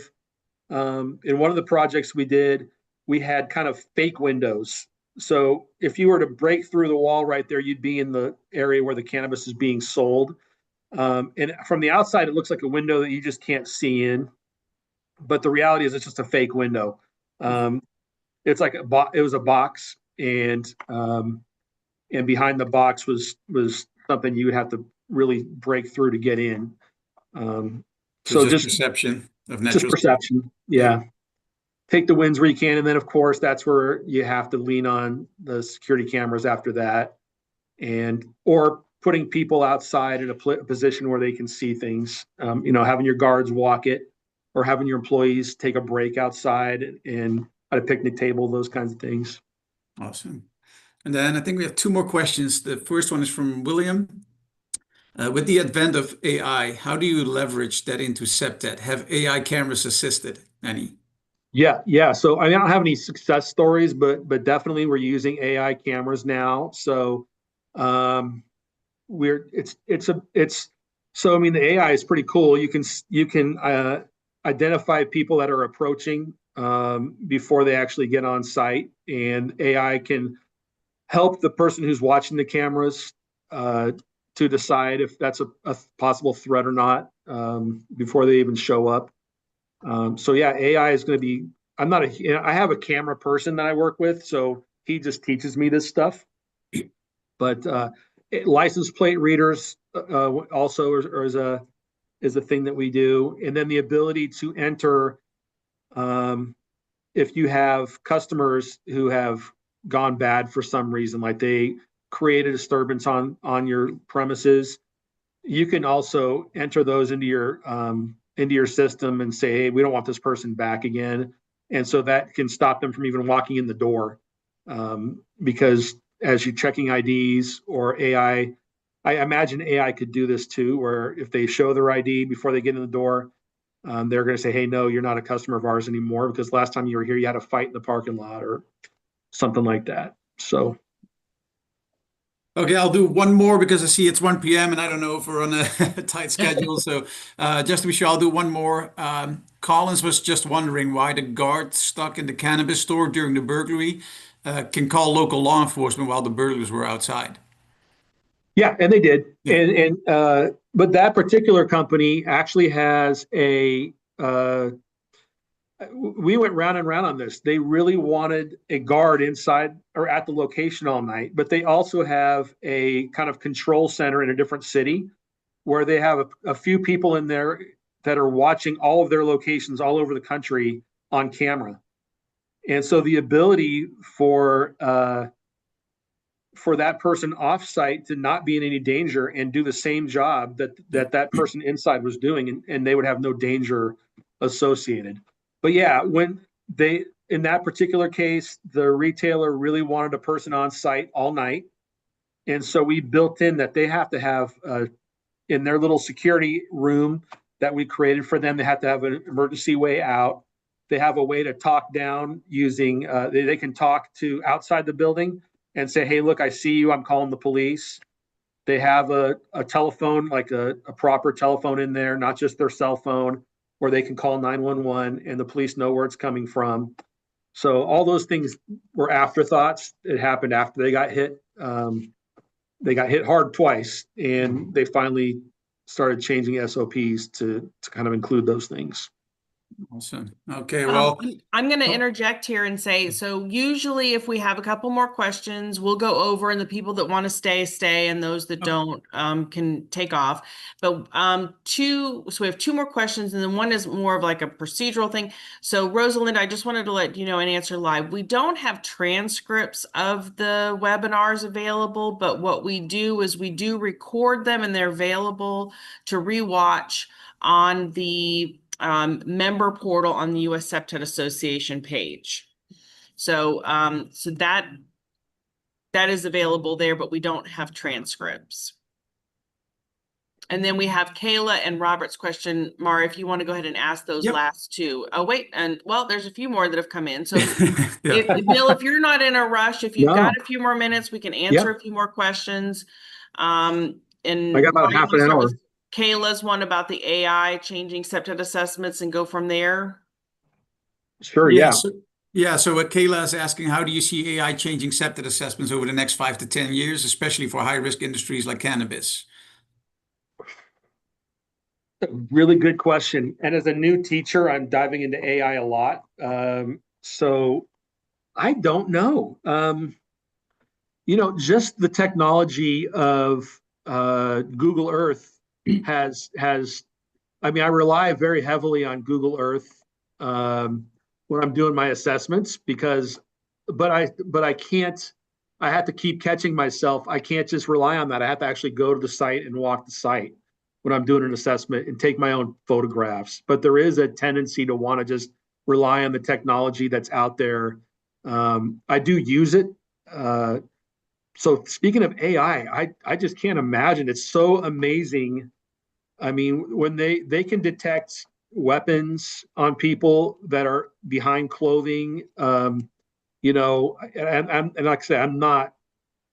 in one of the projects we did, we had kind of fake windows. So if you were to break through the wall right there, you'd be in the area where the cannabis is being sold. And from the outside, it looks like a window that you just can't see in. But the reality is it's just a fake window. It's like it was a box, and behind the box was something you would have to really break through to get in. So just perception of natural. Just perception, yeah. Take the wins where you can, and then of course that's where you have to lean on the security cameras after that, or putting people outside in a position where they can see things. Having your guards walk it, or having your employees take a break outside and at a picnic table, those kinds of things. Awesome. And then I think we have two more questions. The first one is from William. With the advent of AI, how do you leverage that into CPTED? Have AI cameras assisted any? Yeah. So I don't have any success stories, but definitely we're using AI cameras now. So so I mean the AI is pretty cool. You can identify people that are approaching before they actually get on site, and AI can help the person who's watching the cameras to decide if that's a possible threat or not before they even show up. So yeah, AI is going to be. I have a camera person that I work with, so he just teaches me this stuff. But license plate readers also is a thing that we do, and then the ability to enter. If you have customers who have gone bad for some reason, like they create a disturbance on your premises, you can also enter those into your system and say, hey, we don't want this person back again. And so that can stop them from even walking in the door. Because as you're checking IDs or AI, I imagine AI could do this too, where if they show their ID before they get in the door, they're going to say, hey, no, you're not a customer of ours anymore because last time you were here, you had a fight in the parking lot or something like that. So. Okay, I'll do one more because I see it's 1 p.m. and I don't know if we're on a tight schedule. So just to be sure, I'll do one more. Collins was just wondering why the guard stuck in the cannabis store during the burglary can call local law enforcement while the burglars were outside. Yeah, and they did. Yeah. But that particular company actually has a we went round and round on this. They really wanted a guard inside or at the location all night, but they also have a kind of control center in a different city where they have a few people in there that are watching all of their locations all over the country on camera. And so the ability for that person offsite to not be in any danger and do the same job that person inside was doing, and they would have no danger associated. But yeah, when they in that particular case, the retailer really wanted a person on site all night, and so we built in that they have to have in their little security room that we created for them, they have to have an emergency way out. They have a way to talk down using they can talk to outside the building and say, hey, look, I see you, I'm calling the police. They have a telephone, like a proper telephone in there, not just their cell phone, where they can call 911 and the police know where it's coming from. So all those things were afterthoughts. It happened after they got hit. They got hit hard twice, and they finally started changing SOPs to kind of include those things. Awesome. Okay, well, I'm going to interject here and say, so usually if we have a couple more questions, we'll go over, and the people that want to stay, and those that don't can take off. But so we have two more questions, and then one is more of like a procedural thing. So Rosalind, I just wanted to let you know and answer live. We don't have transcripts of the webinars available, but what we do is we do record them, and they're available to rewatch on the member portal on the US CPTED Association page. So so that is available there, but we don't have transcripts. And then we have Kayla and Robert's question. Mara, if you want to go ahead and ask those last two. Oh, wait, and well, there's a few more that have come in. So Bill, if you're not in a rush, if you've got a few more minutes, we can answer a few more questions. And I got about half an hour. Kayla's one about the AI changing CPTED assessments and go from there. Sure, yeah. So what Kayla is asking, how do you see AI changing CPTED assessments over the next 5 to 10 years, especially for high-risk industries like cannabis? Really good question. And as a new teacher, I'm diving into AI a lot. So I don't know. Just the technology of Google Earth has I mean, I rely very heavily on Google Earth when I'm doing my assessments but I can't, I have to keep catching myself. I can't just rely on that. I have to actually go to the site and walk the site when I'm doing an assessment and take my own photographs. But there is a tendency to want to just rely on the technology that's out there. I do use it. So speaking of AI, I just can't imagine. It's so amazing. I mean, when they can detect weapons on people that are behind clothing, and like I said,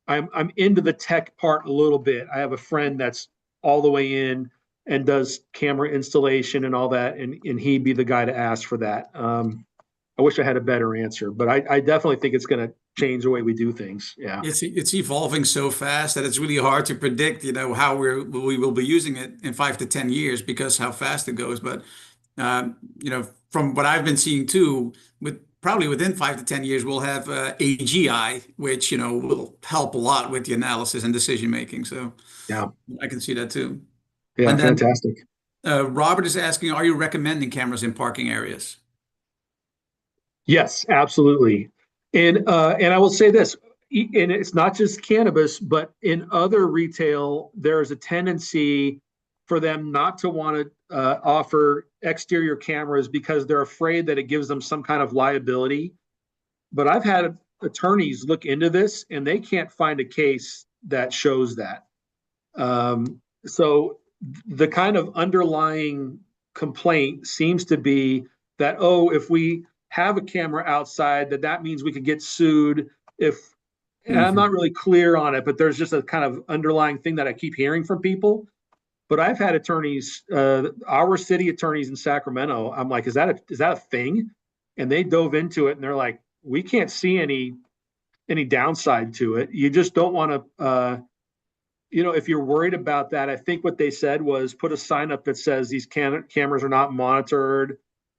I'm into the tech part a little bit. I have a friend that's all the way in and does camera installation and all that, and he'd be the guy to ask for that. I wish I had a better answer, but I definitely think it's going to change the way we do things. Yeah. It's evolving so fast that it's really hard to predict, how we will be using it in 5 to 10 years because how fast it goes. But, from what I've been seeing too, probably within 5 to 10 years, we'll have AGI, which, will help a lot with the analysis and decision making. So yeah, I can see that too. Yeah, and then, fantastic. Robert is asking, are you recommending cameras in parking areas? Yes, absolutely. And I will say this, and it's not just cannabis, but in other retail, there's a tendency for them not to want to offer exterior cameras because they're afraid that it gives them some kind of liability. But I've had attorneys look into this, and they can't find a case that shows that. So the kind of underlying complaint seems to be that, if we have a camera outside, that means we could get sued if, and I'm not really clear on it, but there's just a kind of underlying thing that I keep hearing from people. But I've had attorneys, our city attorneys in Sacramento, I'm like, is that a thing? And they dove into it and they're like, we can't see any downside to it. You just don't want to, if you're worried about that, I think what they said was put a sign up that says these cameras are not monitored,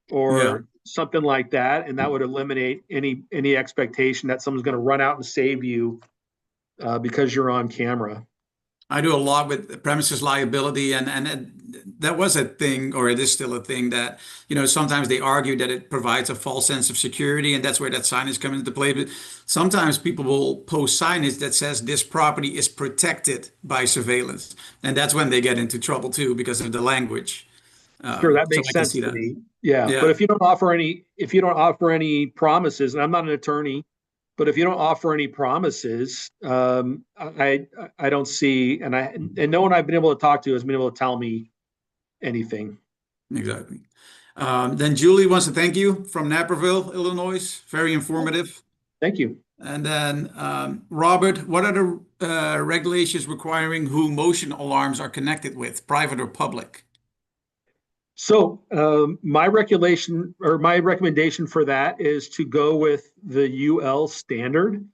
or something like that, and that would eliminate any expectation that someone's going to run out and save you because you're on camera. I do a lot with premises liability, and that was a thing, or it is still a thing that, sometimes they argue that it provides a false sense of security, and that's where that signage comes into play. But sometimes people will post signage that says this property is protected by surveillance, and that's when they get into trouble too because of the language. Sure, that So makes I can sense see to that. me. Yeah, but Yeah, if you don't offer any promises, and I'm not an attorney, but if you don't offer any promises, I don't see, and no one I've been able to talk to has been able to tell me anything. exactly. Then Julie wants to thank you from Naperville, Illinois. Very informative. Thank you. And then Robert, what are the regulations requiring who motion alarms are connected with, private or public? So my recommendation for that is to go with the UL standard.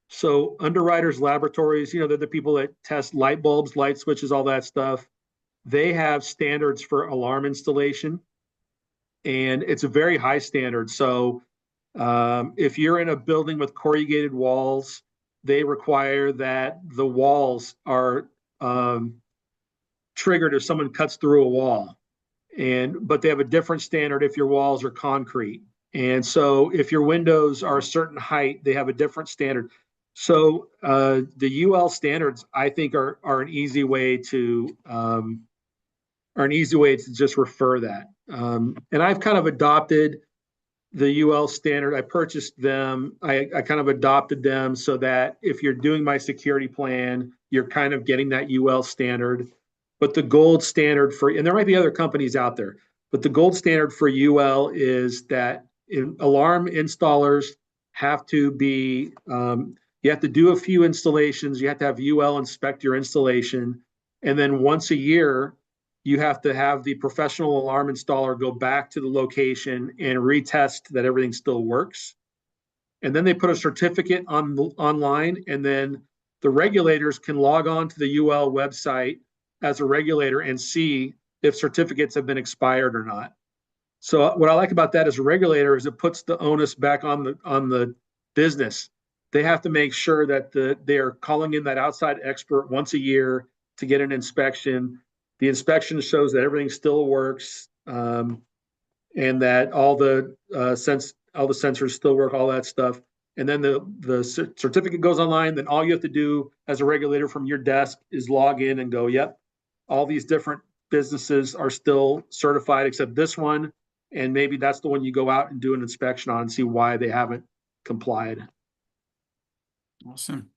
So Underwriters Laboratories, they're the people that test light bulbs, light switches, all that stuff. They have standards for alarm installation, and it's a very high standard. So if you're in a building with corrugated walls, they require that the walls are triggered if someone cuts through a wall. But they have a different standard if your walls are concrete. And so if your windows are a certain height, they have a different standard. So the UL standards, I think, are an easy way to just refer that. And I've kind of adopted the UL standard. I purchased them. I kind of adopted them so that if you're doing my security plan, you're kind of getting that UL standard. But the gold standard and there might be other companies out there, but the gold standard for UL is that alarm installers have to be, you have to do a few installations. You have to have UL inspect your installation. And then once a year, you have to have the professional alarm installer go back to the location and retest that everything still works. And then they put a certificate online, and then the regulators can log on to the UL website as a regulator and see if certificates have been expired or not. So what I like about that as a regulator is it puts the onus back on the business. They have to make sure that they're calling in that outside expert once a year to get an inspection. The inspection shows that everything still works, and that all the sensors still work, all that stuff. And then the certificate goes online. Then all you have to do as a regulator from your desk is log in and go, yep, all these different businesses are still certified except this one. And maybe that's the one you go out and do an inspection on and see why they haven't complied. Awesome.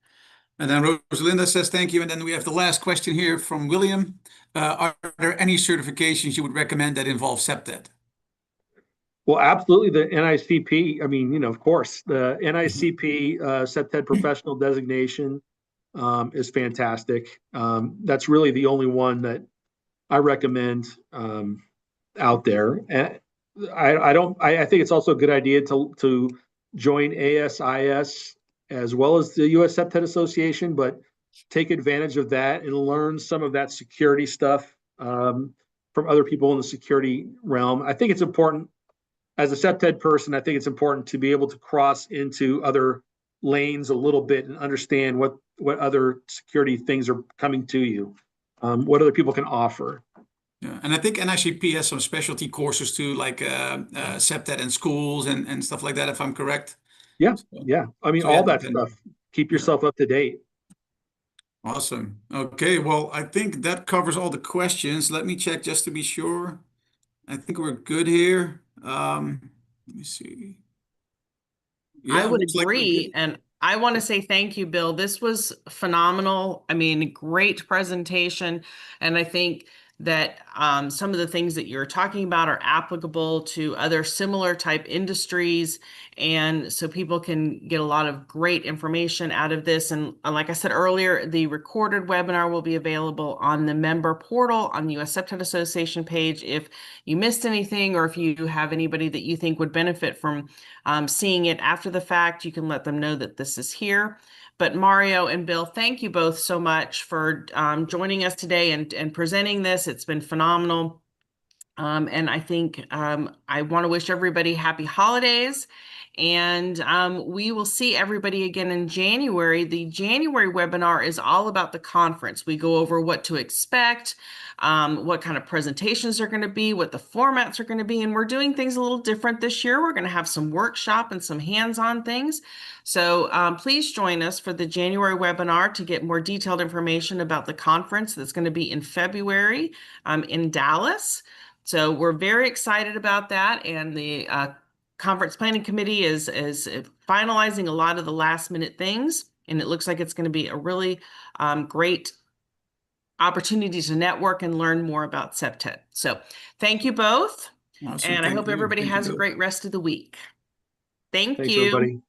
And then Rosalinda says thank you. And then we have the last question here from William. Are there any certifications you would recommend that involve CPTED? Well, absolutely. The NICP, I mean, of course, the NICP CPTED professional designation is fantastic. That's really the only one that I recommend out there. And I think it's also a good idea to join ASIS as well as the US CPTED Association, but take advantage of that and learn some of that security stuff from other people in the security realm. I think it's important as a CPTED person. I think it's important to be able to cross into other lanes a little bit and understand what other security things are coming to you, what other people can offer. Yeah, and I think NICP has some specialty courses too, like CPTED in schools and stuff like that, if I'm correct. Yeah, yeah. I mean, So yeah, all that stuff. Keep yourself up to date. Awesome. Okay, well, I think that covers all the questions. Let me check just to be sure. I think we're good here. Let me see. I Yeah, would looks like we're agree. good. And I want to say thank you, Bill. This was phenomenal. I mean, great presentation. And I think that some of the things that you're talking about are applicable to other similar type industries. And so people can get a lot of great information out of this. And like I said earlier, the recorded webinar will be available on the member portal on the US CPTED Association page. If you missed anything, or if you have anybody that you think would benefit from seeing it after the fact, you can let them know that this is here. But Mario and Bill, thank you both so much for joining us today and presenting this. It's been phenomenal. And I think I want to wish everybody happy holidays. And we will see everybody again in January. The January webinar is all about the conference. We go over what to expect, what kind of presentations are going to be, what the formats are going to be. And we're doing things a little different this year. We're going to have some workshop and some hands-on things. So please join us for the January webinar to get more detailed information about the conference that's going to be in February in Dallas. So we're very excited about that, and the conference planning committee is finalizing a lot of the last minute things, and it looks like it's going to be a really great opportunity to network and learn more about CPTED. So thank you both, Awesome. and I Thank hope you. everybody Thank you has a both. great rest of the week. Thank Thanks, you. everybody.